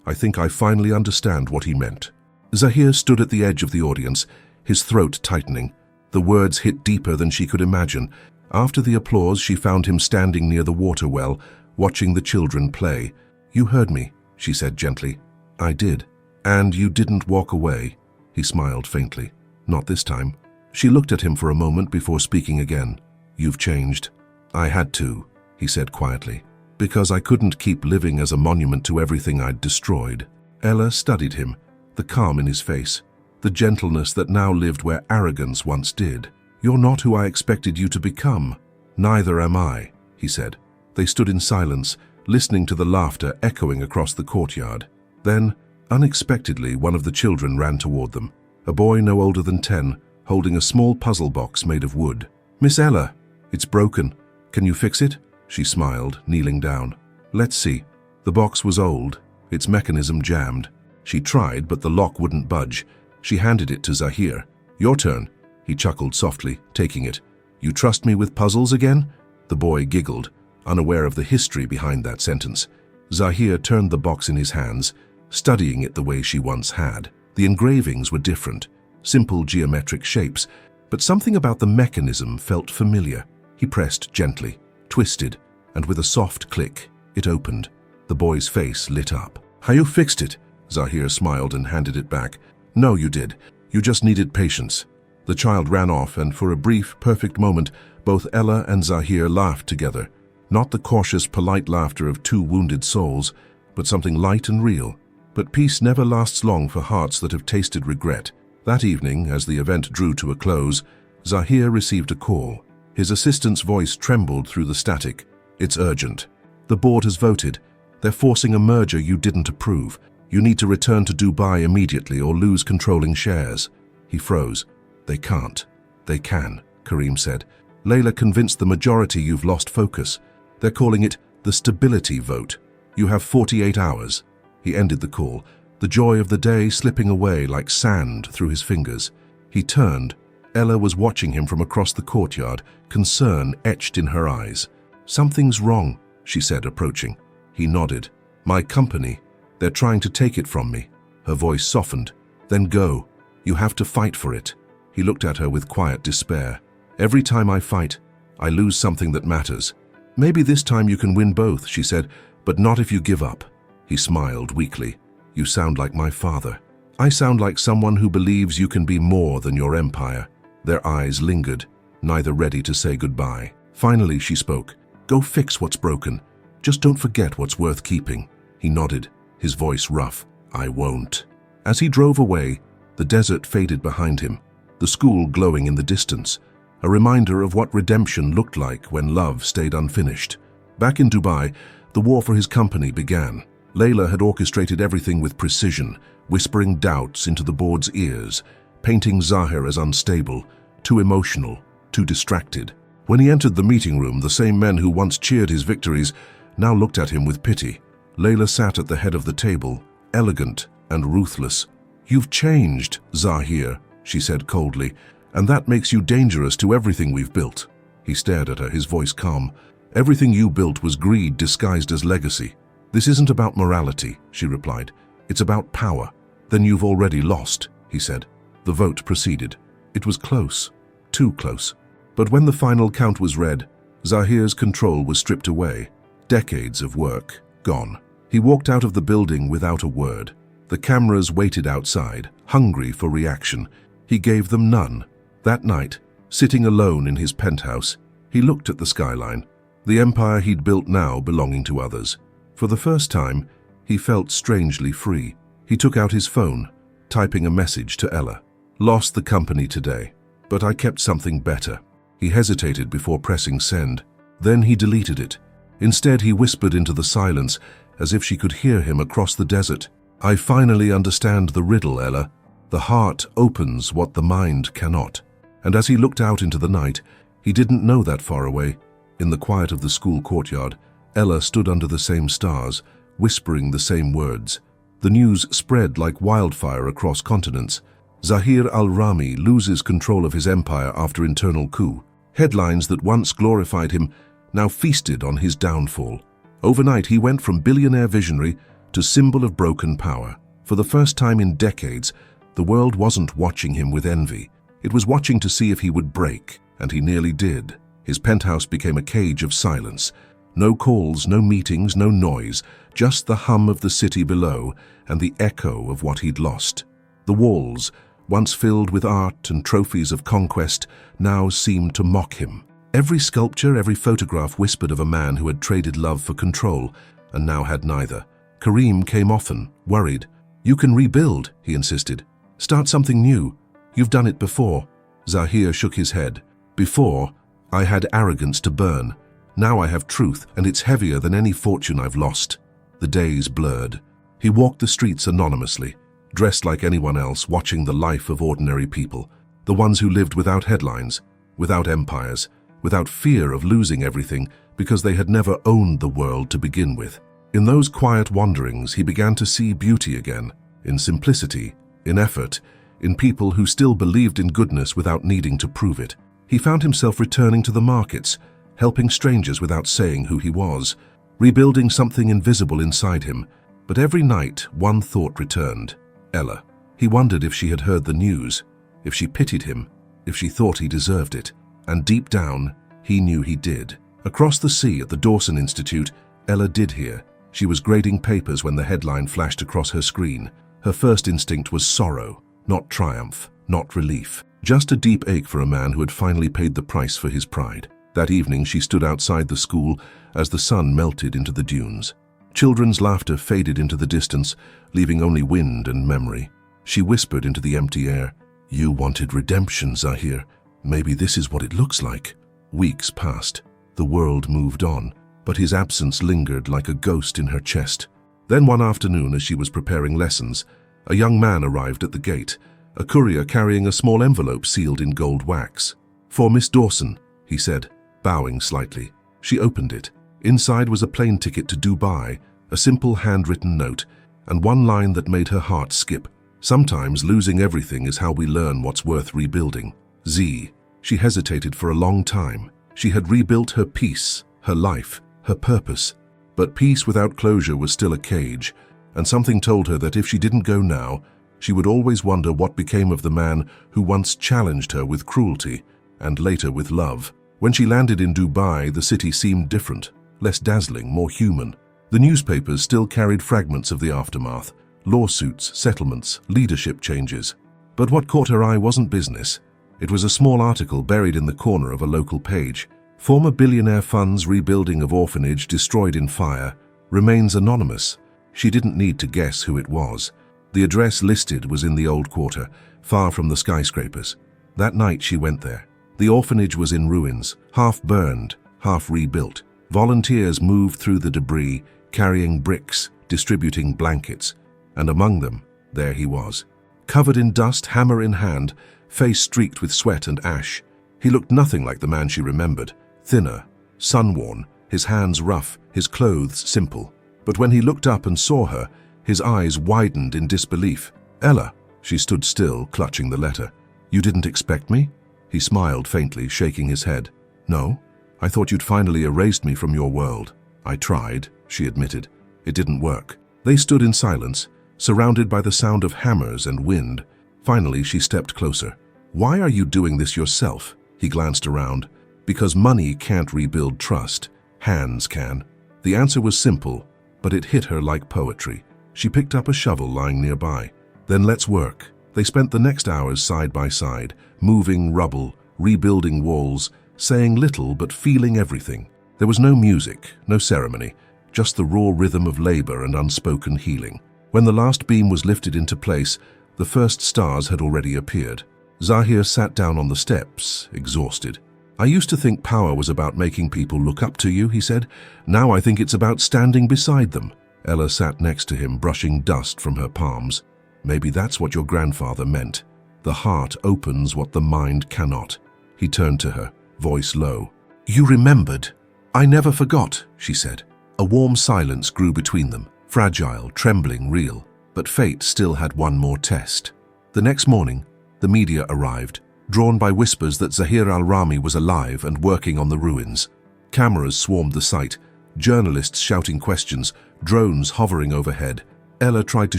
I think I finally understand what he meant." Zahir stood at the edge of the audience, his throat tightening. The words hit deeper than she could imagine. After the applause, she found him standing near the water well, watching the children play. "You heard me," she said gently. "I did. And you didn't walk away." He smiled faintly. "Not this time." She looked at him for a moment before speaking again. "You've changed." "I had to," he said quietly, "because I couldn't keep living as a monument to everything I'd destroyed." Ella studied him, the calm in his face, the gentleness that now lived where arrogance once did. "You're not who I expected you to become." "Neither am I," he said. They stood in silence, listening to the laughter echoing across the courtyard. Then, unexpectedly, one of the children ran toward them, a boy no older than 10, holding a small puzzle box made of wood. "Miss Ella, it's broken. Can you fix it?" She smiled, kneeling down. "Let's see." The box was old, its mechanism jammed. She tried, but the lock wouldn't budge. She handed it to Zahir. "Your turn." He chuckled softly, taking it. "You trust me with puzzles again?" The boy giggled, unaware of the history behind that sentence. Zahir turned the box in his hands, studying it the way she once had. The engravings were different, simple geometric shapes, but something about the mechanism felt familiar. He pressed gently, twisted, and with a soft click, it opened. The boy's face lit up. "How you fixed it?" Zahir smiled and handed it back. "No, you did. You just needed patience." The child ran off, and for a brief, perfect moment, both Ella and Zahir laughed together. Not the cautious, polite laughter of two wounded souls, but something light and real. But peace never lasts long for hearts that have tasted regret. That evening, as the event drew to a close, Zahir received a call. His assistant's voice trembled through the static. "It's urgent. The board has voted. They're forcing a merger you didn't approve. You need to return to Dubai immediately or lose controlling shares." He froze. "They can't." "They can," Karim said. "Layla convinced the majority you've lost focus. They're calling it the stability vote. You have 48 hours. He ended the call, the joy of the day slipping away like sand through his fingers. He turned. Ella was watching him from across the courtyard, concern etched in her eyes. "Something's wrong," she said, approaching. He nodded. "My company. They're trying to take it from me." Her voice softened. "Then go. You have to fight for it." He looked at her with quiet despair. "Every time I fight, I lose something that matters." "Maybe this time you can win both," she said, "but not if you give up." He smiled weakly. "You sound like my father." "I sound like someone who believes you can be more than your empire." Their eyes lingered, neither ready to say goodbye. Finally, she spoke. "Go fix what's broken. Just don't forget what's worth keeping." He nodded, his voice rough. "I won't." As he drove away, the desert faded behind him, the school glowing in the distance, a reminder of what redemption looked like when love stayed unfinished. Back in Dubai, the war for his company began. Layla had orchestrated everything with precision, whispering doubts into the board's ears, painting Zahir as unstable, too emotional, too distracted. When he entered the meeting room, the same men who once cheered his victories now looked at him with pity. Layla sat at the head of the table, elegant and ruthless. "You've changed, Zahir," she said coldly, "and that makes you dangerous to everything we've built." He stared at her, his voice calm. "Everything you built was greed disguised as legacy." "This isn't about morality," she replied. "It's about power." "Then you've already lost," he said. The vote proceeded. It was close, too close. But when the final count was read, Zahir's control was stripped away. Decades of work gone. He walked out of the building without a word. The cameras waited outside, hungry for reaction. He gave them none. That night, sitting alone in his penthouse, he looked at the skyline, the empire he'd built now belonging to others. For the first time, he felt strangely free. He took out his phone, typing a message to Ella. "Lost the company today, but I kept something better." He hesitated before pressing send. Then he deleted it. Instead, he whispered into the silence, as if she could hear him across the desert. "I finally understand the riddle, Ella. The heart opens what the mind cannot." And as he looked out into the night, he didn't know that far away. In the quiet of the school courtyard, Ella stood under the same stars, whispering the same words. The news spread like wildfire across continents. Zahir al-Rami loses control of his empire after internal coup. Headlines that once glorified him now feasted on his downfall. Overnight, he went from billionaire visionary to symbol of broken power. For the first time in decades, the world wasn't watching him with envy. It was watching to see if he would break, and he nearly did. His penthouse became a cage of silence. No calls, no meetings, no noise, just the hum of the city below and the echo of what he'd lost. The walls, once filled with art and trophies of conquest, now seemed to mock him. Every sculpture, every photograph whispered of a man who had traded love for control and now had neither. Karim came often, worried. "You can rebuild," he insisted. "Start something new. You've done it before." Zahir shook his head. "Before, I had arrogance to burn. Now I have truth, and it's heavier than any fortune I've lost." The days blurred. He walked the streets anonymously, dressed like anyone else, watching the life of ordinary people, the ones who lived without headlines, without empires, without fear of losing everything because they had never owned the world to begin with. In those quiet wanderings, he began to see beauty again, in simplicity, in effort, in people who still believed in goodness without needing to prove it. He found himself returning to the markets, helping strangers without saying who he was, rebuilding something invisible inside him. But every night, one thought returned: Ella. He wondered if she had heard the news, if she pitied him, if she thought he deserved it. And deep down, he knew he did. Across the sea at the Dawson Institute, Ella did hear. She was grading papers when the headline flashed across her screen. Her first instinct was sorrow, not triumph, not relief. Just a deep ache for a man who had finally paid the price for his pride. That evening, she stood outside the school as the sun melted into the dunes. Children's laughter faded into the distance, leaving only wind and memory. She whispered into the empty air, "You wanted redemption, Zahir. Maybe this is what it looks like." Weeks passed. The world moved on, but his absence lingered like a ghost in her chest. Then one afternoon, as she was preparing lessons, a young man arrived at the gate, a courier carrying a small envelope sealed in gold wax. "For Miss Dawson," he said, bowing slightly. She opened it. Inside was a plane ticket to Dubai, a simple handwritten note, and one line that made her heart skip. "Sometimes losing everything is how we learn what's worth rebuilding." Z. She hesitated for a long time. She had rebuilt her peace, her life, her purpose. But peace without closure was still a cage, and something told her that if she didn't go now, she would always wonder what became of the man who once challenged her with cruelty, and later with love. When she landed in Dubai, the city seemed different, less dazzling, more human. The newspapers still carried fragments of the aftermath: lawsuits, settlements, leadership changes. But what caught her eye wasn't business. It was a small article buried in the corner of a local page. "Former billionaire funds rebuilding of orphanage destroyed in fire. Remains anonymous." She didn't need to guess who it was. The address listed was in the old quarter, far from the skyscrapers. That night she went there. The orphanage was in ruins, half burned, half rebuilt. Volunteers moved through the debris, carrying bricks, distributing blankets, and among them, there he was. Covered in dust, hammer in hand, face streaked with sweat and ash. He looked nothing like the man she remembered, thinner, sun-worn, his hands rough, his clothes simple. But when he looked up and saw her, his eyes widened in disbelief. "Ella." She stood still, clutching the letter. "You didn't expect me?" He smiled faintly, shaking his head. "No, I thought you'd finally erased me from your world." "I tried," she admitted. "It didn't work." They stood in silence, surrounded by the sound of hammers and wind. Finally, she stepped closer. "Why are you doing this yourself?" He glanced around. "Because money can't rebuild trust. Hands can." The answer was simple, but it hit her like poetry. She picked up a shovel lying nearby. "Then let's work." They spent the next hours side by side, moving rubble, rebuilding walls, saying little but feeling everything. There was no music, no ceremony, just the raw rhythm of labor and unspoken healing. When the last beam was lifted into place, the first stars had already appeared. Zahir sat down on the steps, exhausted. "I used to think power was about making people look up to you," he said. "Now I think it's about standing beside them." Ella sat next to him, brushing dust from her palms. "Maybe that's what your grandfather meant. The heart opens what the mind cannot." He turned to her, voice low. "You remembered." "I never forgot," she said. A warm silence grew between them, fragile, trembling, real. But fate still had one more test. The next morning, the media arrived, drawn by whispers that Zahir al-Rami was alive and working on the ruins. Cameras swarmed the site, journalists shouting questions, drones hovering overhead. Ella tried to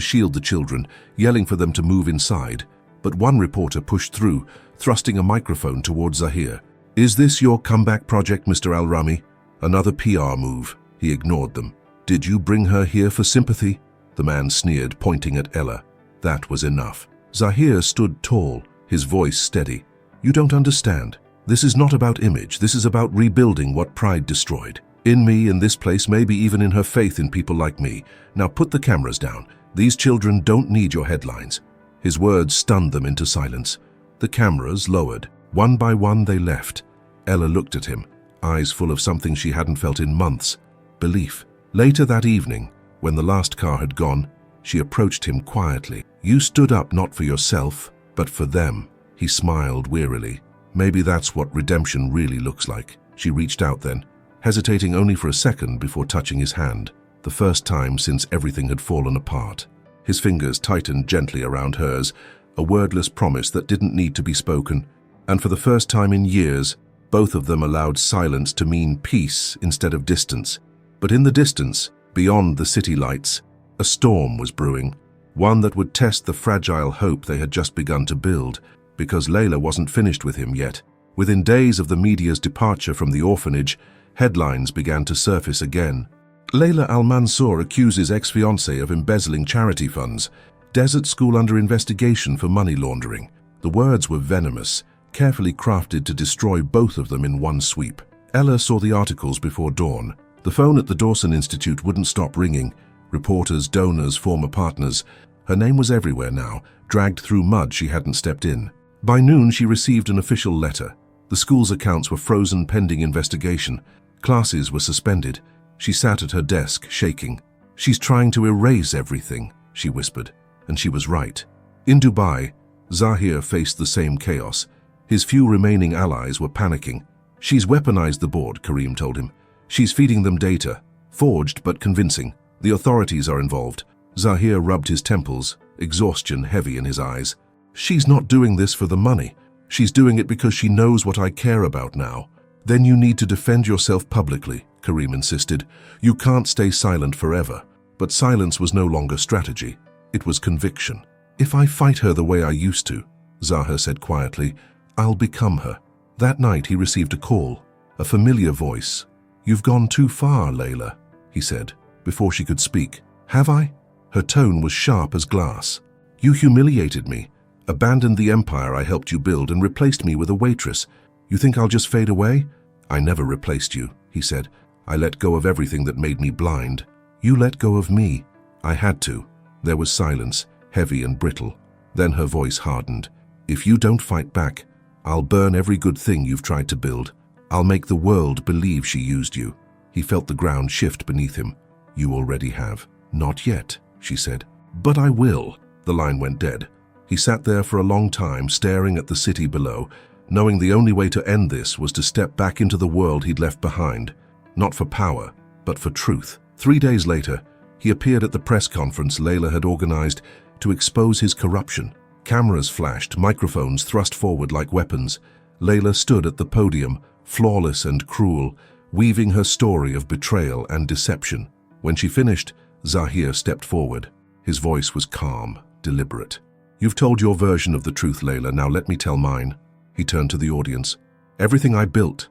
shield the children, yelling for them to move inside. But one reporter pushed through, thrusting a microphone towards Zahir. "Is this your comeback project, Mr. al-Rami?" Another PR move. He ignored them. "Did you bring her here for sympathy?" The man sneered, pointing at Ella. That was enough. Zahir stood tall, his voice steady. "You don't understand. This is not about image. This is about rebuilding what pride destroyed. In me, in this place, maybe even in her faith in people like me. Now put the cameras down. These children don't need your headlines." His words stunned them into silence. The cameras lowered. One by one they left. Ella looked at him, eyes full of something she hadn't felt in months. Belief. Later that evening, when the last car had gone, she approached him quietly. "You stood up not for yourself, but for them." He smiled wearily. "Maybe that's what redemption really looks like." She reached out then, hesitating only for a second before touching his hand, the first time since everything had fallen apart. His fingers tightened gently around hers, a wordless promise that didn't need to be spoken. And for the first time in years, both of them allowed silence to mean peace instead of distance. But in the distance, beyond the city lights, a storm was brewing, one that would test the fragile hope they had just begun to build, because Layla wasn't finished with him yet. Within days of the media's departure from the orphanage, headlines began to surface again. Layla Al-Mansour accuses ex-fiancé of embezzling charity funds. Desert school under investigation for money laundering. The words were venomous, carefully crafted to destroy both of them in one sweep. Ella saw the articles before dawn. The phone at the Dawson Institute wouldn't stop ringing. Reporters, donors, former partners. Her name was everywhere now, dragged through mud she hadn't stepped in. By noon, she received an official letter. The school's accounts were frozen pending investigation. Classes were suspended. She sat at her desk, shaking. "She's trying to erase everything," she whispered, and she was right. In Dubai, Zahir faced the same chaos. His few remaining allies were panicking. "She's weaponized the board," Karim told him. "She's feeding them data, forged but convincing. The authorities are involved." Zahir rubbed his temples, exhaustion heavy in his eyes. "She's not doing this for the money. She's doing it because she knows what I care about now." "Then you need to defend yourself publicly," Karim insisted. "You can't stay silent forever." But silence was no longer strategy. It was conviction. "If I fight her the way I used to," Zahir said quietly, "I'll become her." That night he received a call, a familiar voice. "You've gone too far, Layla," he said, before she could speak. "Have I?" Her tone was sharp as glass. "You humiliated me, abandoned the empire I helped you build and replaced me with a waitress. You think I'll just fade away?" "I never replaced you," he said. "I let go of everything that made me blind. You let go of me." "I had to." There was silence, heavy and brittle. Then her voice hardened. "If you don't fight back, I'll burn every good thing you've tried to build. I'll make the world believe she used you." He felt the ground shift beneath him. "You already have. "Not yet," she said. "But I will." The line went dead. He sat there for a long time, staring at the city below, knowing the only way to end this was to step back into the world he'd left behind. Not for power, but for truth. 3 days later, he appeared at the press conference Layla had organized to expose his corruption. Cameras flashed, microphones thrust forward like weapons. Layla stood at the podium, flawless and cruel, weaving her story of betrayal and deception. When she finished, Zahir stepped forward. His voice was calm, deliberate. "You've told your version of the truth, Layla. Now let me tell mine." He turned to the audience. "Everything I built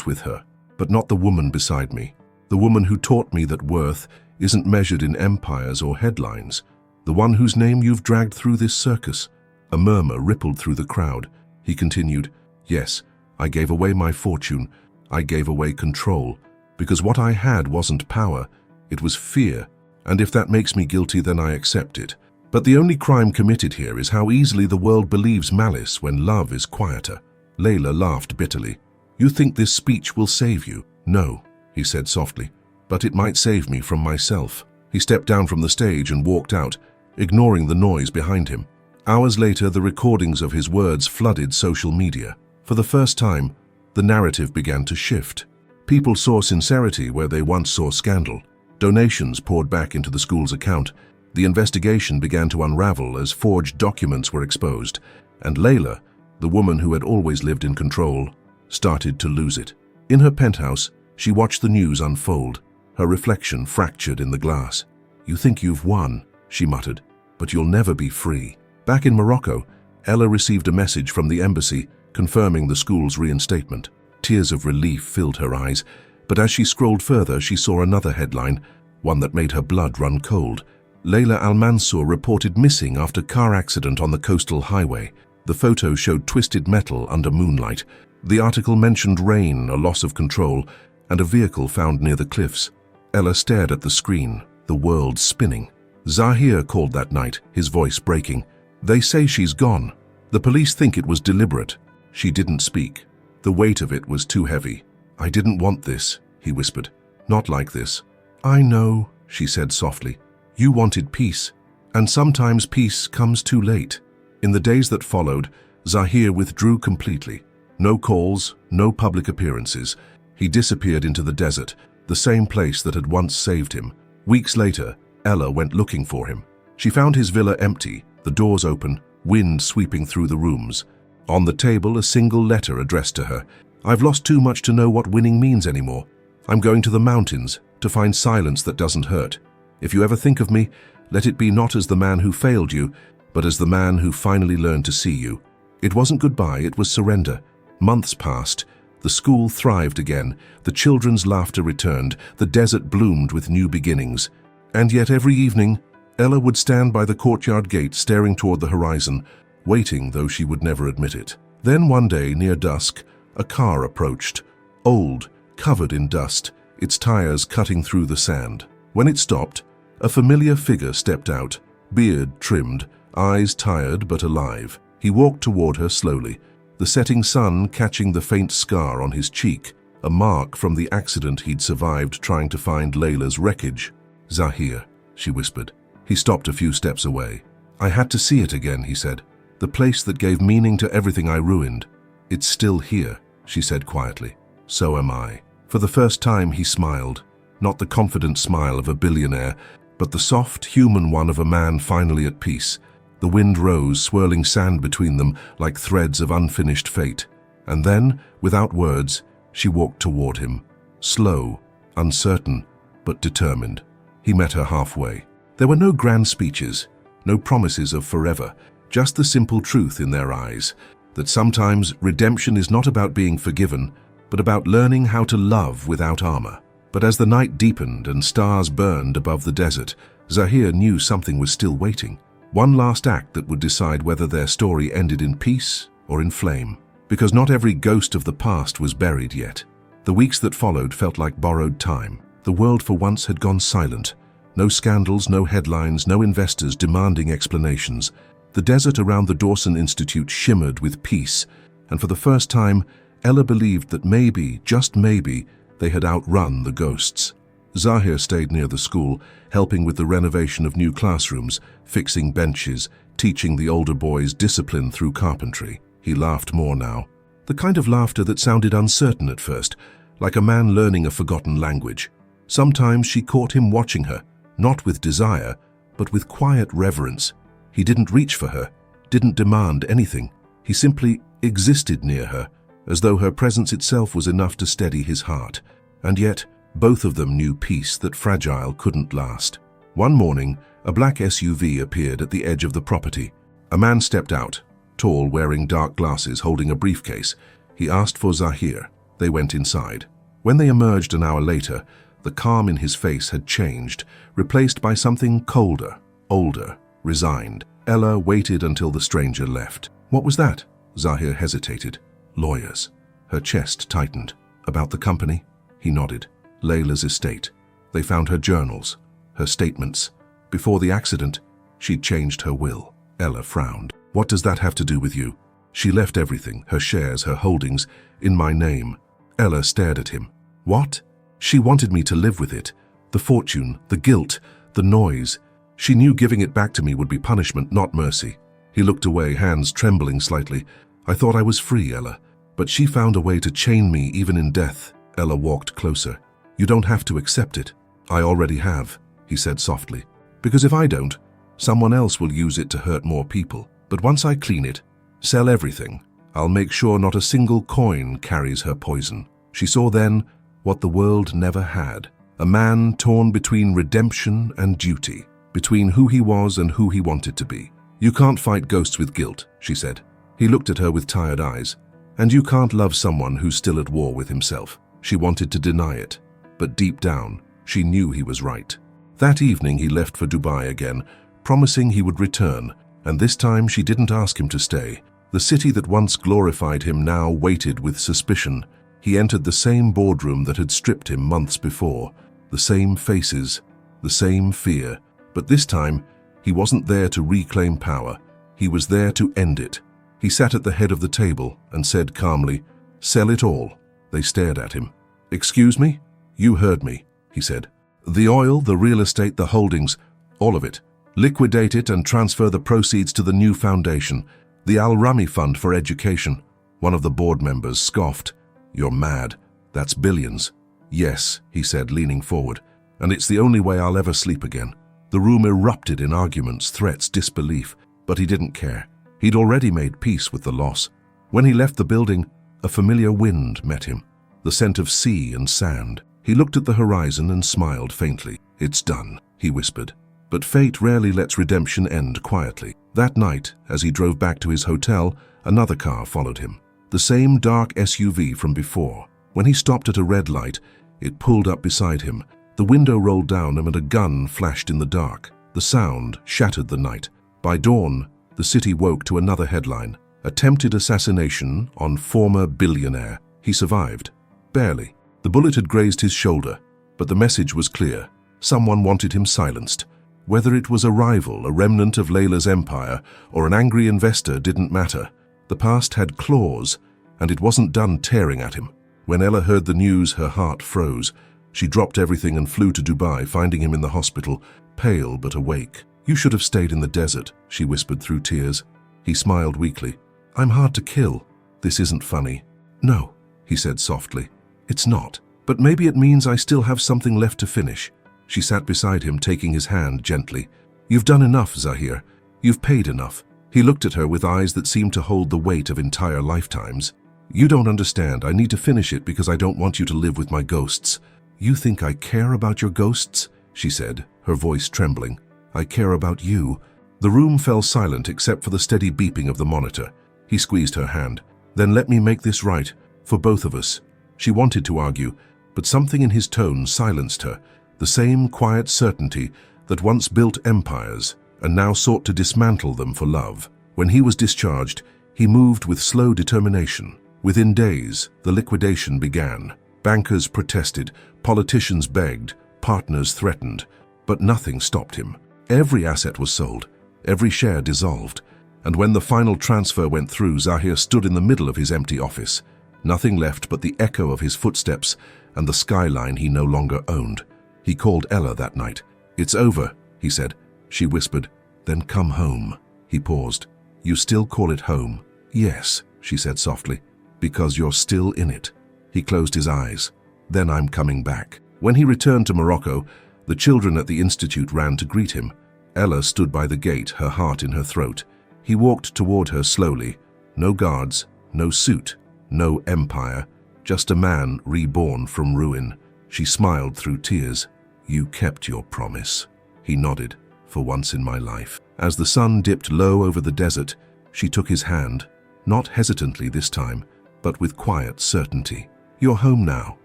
with her, but not the woman beside me. The woman who taught me that worth isn't measured in empires or headlines. The one whose name you've dragged through this circus." A murmur rippled through the crowd. He continued, "Yes, I gave away my fortune. I gave away control. Because what I had wasn't power, it was fear. And if that makes me guilty, then I accept it. But the only crime committed here is how easily the world believes malice when love is quieter." Layla laughed bitterly. "You think this speech will save you?" "No," he said softly, "but it might save me from myself." He stepped down from the stage and walked out, ignoring the noise behind him. Hours later, the recordings of his words flooded social media. For the first time, the narrative began to shift. People saw sincerity where they once saw scandal. Donations poured back into the school's account. The investigation began to unravel as forged documents were exposed, and Layla, the woman who had always lived in control, started to lose it. In her penthouse, she watched the news unfold, her reflection fractured in the glass. "You think you've won," she muttered, "but you'll never be free." Back in Morocco, Ella received a message from the embassy confirming the school's reinstatement. Tears of relief filled her eyes, but as she scrolled further, she saw another headline, one that made her blood run cold. Layla Al-Mansour reported missing after car accident on the coastal highway. The photo showed twisted metal under moonlight. The article mentioned rain, a loss of control, and a vehicle found near the cliffs. Ella stared at the screen, the world spinning. Zahir called that night, his voice breaking. "They say she's gone. The police think it was deliberate." She didn't speak. The weight of it was too heavy. "I didn't want this," he whispered. "Not like this." "I know," she said softly. "You wanted peace, and sometimes peace comes too late." In the days that followed, Zahir withdrew completely. No calls, no public appearances. He disappeared into the desert, the same place that had once saved him. Weeks later, Ella went looking for him. She found his villa empty, the doors open, wind sweeping through the rooms. On the table, a single letter addressed to her. "I've lost too much to know what winning means anymore. I'm going to the mountains to find silence that doesn't hurt. If you ever think of me, let it be not as the man who failed you, but as the man who finally learned to see you." It wasn't goodbye, it was surrender. Months passed. The school thrived again. The children's laughter returned. The desert bloomed with new beginnings. And yet every evening, Ella would stand by the courtyard gate staring toward the horizon, waiting though she would never admit it. Then one day, near dusk, a car approached. Old, covered in dust, its tires cutting through the sand. When it stopped, a familiar figure stepped out, beard trimmed, eyes tired but alive. He walked toward her slowly, the setting sun catching the faint scar on his cheek, a mark from the accident he'd survived trying to find Layla's wreckage. "Zahir," she whispered. He stopped a few steps away. "I had to see it again," he said. "The place that gave meaning to everything I ruined. It's still here," she said quietly. "So am I." For the first time he smiled, not the confident smile of a billionaire, but the soft, human one of a man finally at peace. The wind rose, swirling sand between them like threads of unfinished fate. And then, without words, she walked toward him. Slow, uncertain, but determined. He met her halfway. There were no grand speeches, no promises of forever, just the simple truth in their eyes, that sometimes redemption is not about being forgiven, but about learning how to love without armor. But as the night deepened and stars burned above the desert, Zahir knew something was still waiting. One last act that would decide whether their story ended in peace or in flame. Because not every ghost of the past was buried yet. The weeks that followed felt like borrowed time. The world for once had gone silent. No scandals, no headlines, no investors demanding explanations. The desert around the Dawson Institute shimmered with peace, and for the first time, Ella believed that maybe, just maybe, they had outrun the ghosts. Zahir stayed near the school, helping with the renovation of new classrooms, fixing benches, teaching the older boys discipline through carpentry. He laughed more now. The kind of laughter that sounded uncertain at first, like a man learning a forgotten language. Sometimes she caught him watching her, not with desire, but with quiet reverence. He didn't reach for her, didn't demand anything. He simply existed near her, as though her presence itself was enough to steady his heart. And yet, both of them knew peace that fragile couldn't last. One morning, a black SUV appeared at the edge of the property. A man stepped out, tall, wearing dark glasses, holding a briefcase. He asked for Zahir. They went inside. When they emerged an hour later, the calm in his face had changed, replaced by something colder, older, resigned. Ella waited until the stranger left. What was that? Zahir hesitated. Lawyers. Her chest tightened. About the company? He nodded. Layla's estate. They found her journals, her statements. Before the accident, she'd changed her will. Ella frowned. What does that have to do with you? She left everything, her shares, her holdings, in my name. Ella stared at him. What? She wanted me to live with it. The fortune, the guilt, the noise. She knew giving it back to me would be punishment, not mercy. He looked away, hands trembling slightly. I thought I was free, Ella. But she found a way to chain me even in death. Ella walked closer. You don't have to accept it. I already have, he said softly. Because if I don't, someone else will use it to hurt more people. But once I clean it, sell everything, I'll make sure not a single coin carries her poison. She saw then what the world never had. A man torn between redemption and duty, between who he was and who he wanted to be. You can't fight ghosts with guilt, she said. He looked at her with tired eyes. And you can't love someone who's still at war with himself. She wanted to deny it, but deep down, she knew he was right. That evening he left for Dubai again, promising he would return, and this time she didn't ask him to stay. The city that once glorified him now waited with suspicion. He entered the same boardroom that had stripped him months before, the same faces, the same fear. But this time, he wasn't there to reclaim power. He was there to end it. He sat at the head of the table and said calmly, "Sell it all." They stared at him. "Excuse me?" "You heard me," he said. "The oil, the real estate, the holdings, all of it. Liquidate it and transfer the proceeds to the new foundation, the Al-Rami Fund for Education." One of the board members scoffed. "You're mad. That's billions." "Yes," he said, leaning forward, "and it's the only way I'll ever sleep again." The room erupted in arguments, threats, disbelief, but he didn't care. He'd already made peace with the loss. When he left the building, a familiar wind met him, the scent of sea and sand. He looked at the horizon and smiled faintly. "It's done," he whispered. But fate rarely lets redemption end quietly. That night, as he drove back to his hotel, another car followed him. The same dark SUV from before. When he stopped at a red light, it pulled up beside him. The window rolled down and a gun flashed in the dark. The sound shattered the night. By dawn, the city woke to another headline. Attempted assassination on former billionaire. He survived. Barely. The bullet had grazed his shoulder, but the message was clear. Someone wanted him silenced. Whether it was a rival, a remnant of Layla's empire, or an angry investor didn't matter. The past had claws, and it wasn't done tearing at him. When Ella heard the news, her heart froze. She dropped everything and flew to Dubai, finding him in the hospital, pale but awake. "You should have stayed in the desert," she whispered through tears. He smiled weakly. "I'm hard to kill. This isn't funny." "No," he said softly. "It's not. But maybe it means I still have something left to finish." She sat beside him, taking his hand gently. "You've done enough, Zahir. You've paid enough." He looked at her with eyes that seemed to hold the weight of entire lifetimes. "You don't understand. I need to finish it because I don't want you to live with my ghosts." "You think I care about your ghosts?" she said, her voice trembling. "I care about you." The room fell silent except for the steady beeping of the monitor. He squeezed her hand. "Then let me make this right, for both of us." She wanted to argue, but something in his tone silenced her. The same quiet certainty that once built empires and now sought to dismantle them for love. When he was discharged, he moved with slow determination. Within days, the liquidation began. Bankers protested, politicians begged, partners threatened, but nothing stopped him. Every asset was sold, every share dissolved, and when the final transfer went through, Zahir stood in the middle of his empty office. Nothing left but the echo of his footsteps and the skyline he no longer owned. He called Ella that night. "It's over," he said. She whispered, "Then come home." He paused. "You still call it home?" "Yes," she said softly, "because you're still in it." He closed his eyes. "Then I'm coming back." When he returned to Morocco, the children at the institute ran to greet him. Ella stood by the gate, her heart in her throat. He walked toward her slowly. No guards, no suit, no empire, just a man reborn from ruin. She smiled through tears. "You kept your promise." He nodded. "For once in my life." As the sun dipped low over the desert, she took his hand, not hesitantly this time, but with quiet certainty. "You're home now,"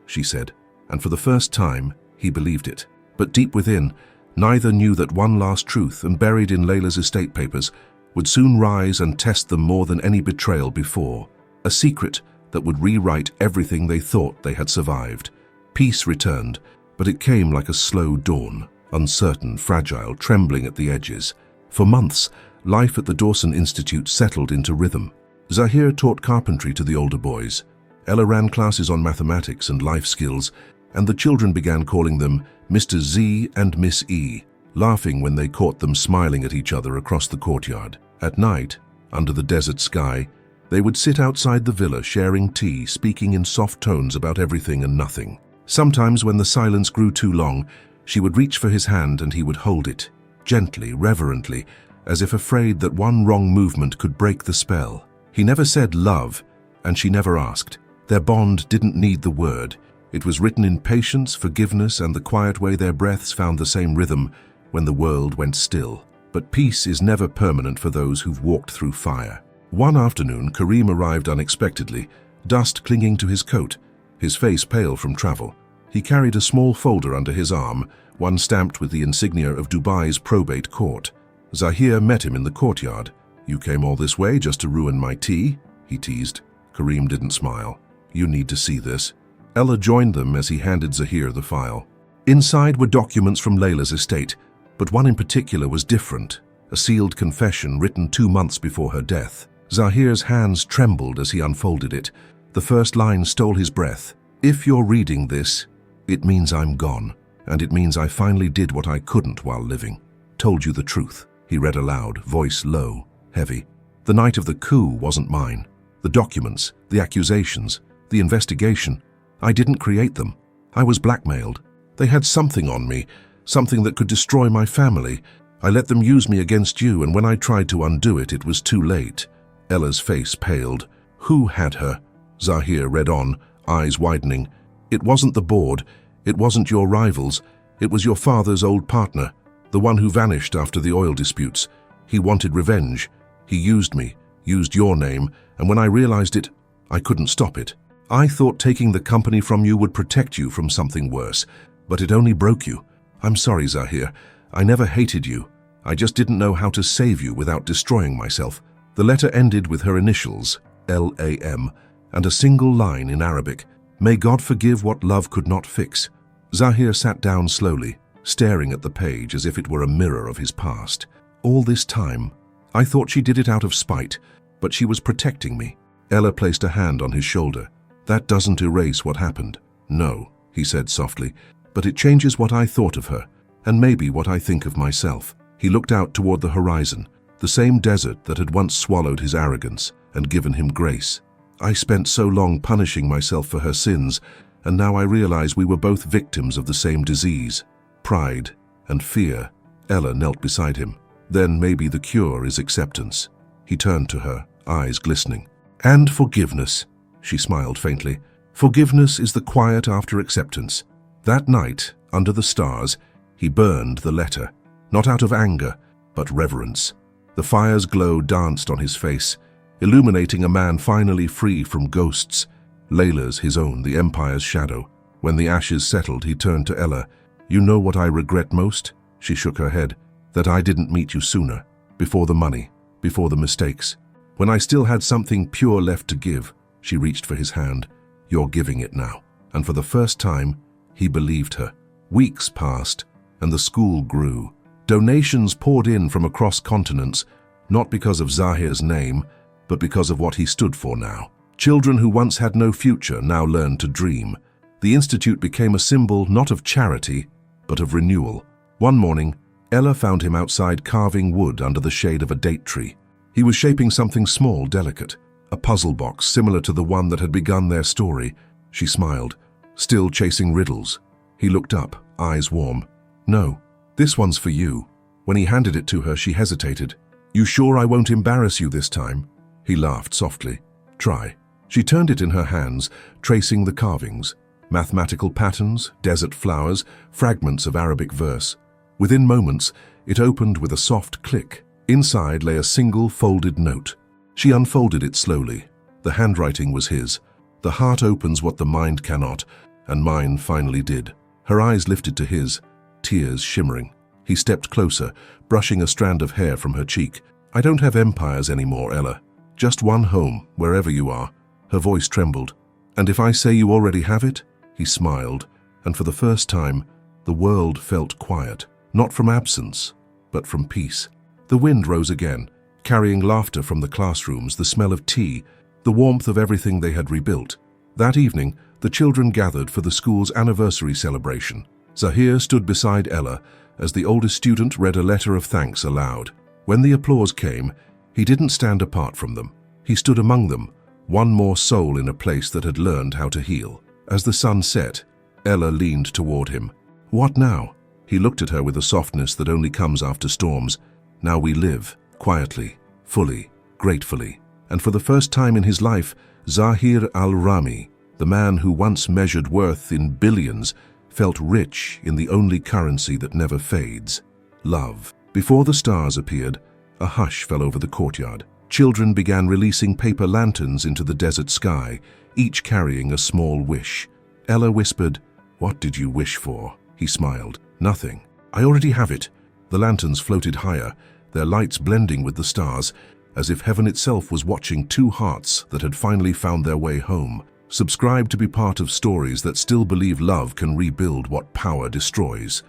she said, and for the first time, he believed it. But deep within, neither knew that one last truth, and buried in Layla's estate papers, would soon rise and test them more than any betrayal before. A secret that would rewrite everything they thought they had survived. Peace returned, but it came like a slow dawn, uncertain, fragile, trembling at the edges. For months, life at the Dawson Institute settled into rhythm. Zahir taught carpentry to the older boys. Ella ran classes on mathematics and life skills, and the children began calling them Mr. Z and Miss E, laughing when they caught them smiling at each other across the courtyard. At night, under the desert sky, they would sit outside the villa sharing tea, speaking in soft tones about everything and nothing. Sometimes when the silence grew too long, she would reach for his hand and he would hold it, gently, reverently, as if afraid that one wrong movement could break the spell. He never said love, and she never asked. Their bond didn't need the word. It was written in patience, forgiveness, and the quiet way their breaths found the same rhythm when the world went still. But peace is never permanent for those who've walked through fire. One afternoon, Karim arrived unexpectedly, dust clinging to his coat, his face pale from travel. He carried a small folder under his arm, one stamped with the insignia of Dubai's probate court. Zahir met him in the courtyard. "You came all this way just to ruin my tea?" he teased. Karim didn't smile. "You need to see this." Ella joined them as he handed Zahir the file. Inside were documents from Layla's estate, but one in particular was different, a sealed confession written 2 months before her death. Zahir's hands trembled as he unfolded it. The first line stole his breath. "If you're reading this, it means I'm gone, and it means I finally did what I couldn't while living. Told you the truth," he read aloud, voice low, heavy. "The night of the coup wasn't mine. The documents, the accusations, the investigation, I didn't create them. I was blackmailed. They had something on me, something that could destroy my family. I let them use me against you, and when I tried to undo it, it was too late." Ella's face paled. "Who had her?" Zahir read on, eyes widening. "It wasn't the board. It wasn't your rivals. It was your father's old partner, the one who vanished after the oil disputes. He wanted revenge. He used me, used your name, and when I realized it, I couldn't stop it. I thought taking the company from you would protect you from something worse, but it only broke you. I'm sorry, Zahir. I never hated you. I just didn't know how to save you without destroying myself." The letter ended with her initials, LAM, and a single line in Arabic. "May God forgive what love could not fix." Zahir sat down slowly, staring at the page as if it were a mirror of his past. "All this time, I thought she did it out of spite, but she was protecting me." Ella placed a hand on his shoulder. "That doesn't erase what happened." "No," he said softly, "but it changes what I thought of her, and maybe what I think of myself." He looked out toward the horizon, the same desert that had once swallowed his arrogance and given him grace. "I spent so long punishing myself for her sins, and now I realize we were both victims of the same disease, pride and fear." Ella knelt beside him. "Then maybe the cure is acceptance." He turned to her, eyes glistening. "And forgiveness," she smiled faintly. "Forgiveness is the quiet after acceptance." That night, under the stars, he burned the letter, not out of anger, but reverence. The fire's glow danced on his face, illuminating a man finally free from ghosts. Layla's his own, the Empire's shadow. When the ashes settled, he turned to Ella. "You know what I regret most?" She shook her head. "That I didn't meet you sooner, before the money, before the mistakes. When I still had something pure left to give." She reached for his hand. "You're giving it now." And for the first time, he believed her. Weeks passed, and the school grew. Donations poured in from across continents, not because of Zahir's name, but because of what he stood for now. Children who once had no future now learned to dream. The institute became a symbol not of charity, but of renewal. One morning, Ella found him outside carving wood under the shade of a date tree. He was shaping something small, delicate, a puzzle box similar to the one that had begun their story. She smiled, still chasing riddles. He looked up, eyes warm. "No, this one's for you." When he handed it to her, she hesitated. "You sure I won't embarrass you this time?" He laughed softly. "Try." She turned it in her hands, tracing the carvings. Mathematical patterns, desert flowers, fragments of Arabic verse. Within moments, it opened with a soft click. Inside lay a single folded note. She unfolded it slowly. The handwriting was his. The heart opens what the mind cannot, and mine finally did. Her eyes lifted to his, tears shimmering. He stepped closer, brushing a strand of hair from her cheek. "I don't have empires anymore, Ella. Just one home, wherever you are." Her voice trembled. "And if I say you already have it?" He smiled, and for the first time, the world felt quiet. Not from absence, but from peace. The wind rose again, carrying laughter from the classrooms, the smell of tea, the warmth of everything they had rebuilt. That evening, the children gathered for the school's anniversary celebration. Zahir stood beside Ella as the oldest student read a letter of thanks aloud. When the applause came, he didn't stand apart from them. He stood among them, one more soul in a place that had learned how to heal. As the sun set, Ella leaned toward him. "What now?" He looked at her with a softness that only comes after storms. "Now we live, quietly, fully, gratefully." And for the first time in his life, Zahir al-Rami, the man who once measured worth in billions, felt rich in the only currency that never fades, love. Before the stars appeared, a hush fell over the courtyard. Children began releasing paper lanterns into the desert sky, each carrying a small wish. Ella whispered, "What did you wish for?" He smiled. "Nothing. I already have it." The lanterns floated higher, their lights blending with the stars, as if heaven itself was watching two hearts that had finally found their way home. Subscribe to be part of stories that still believe love can rebuild what power destroys.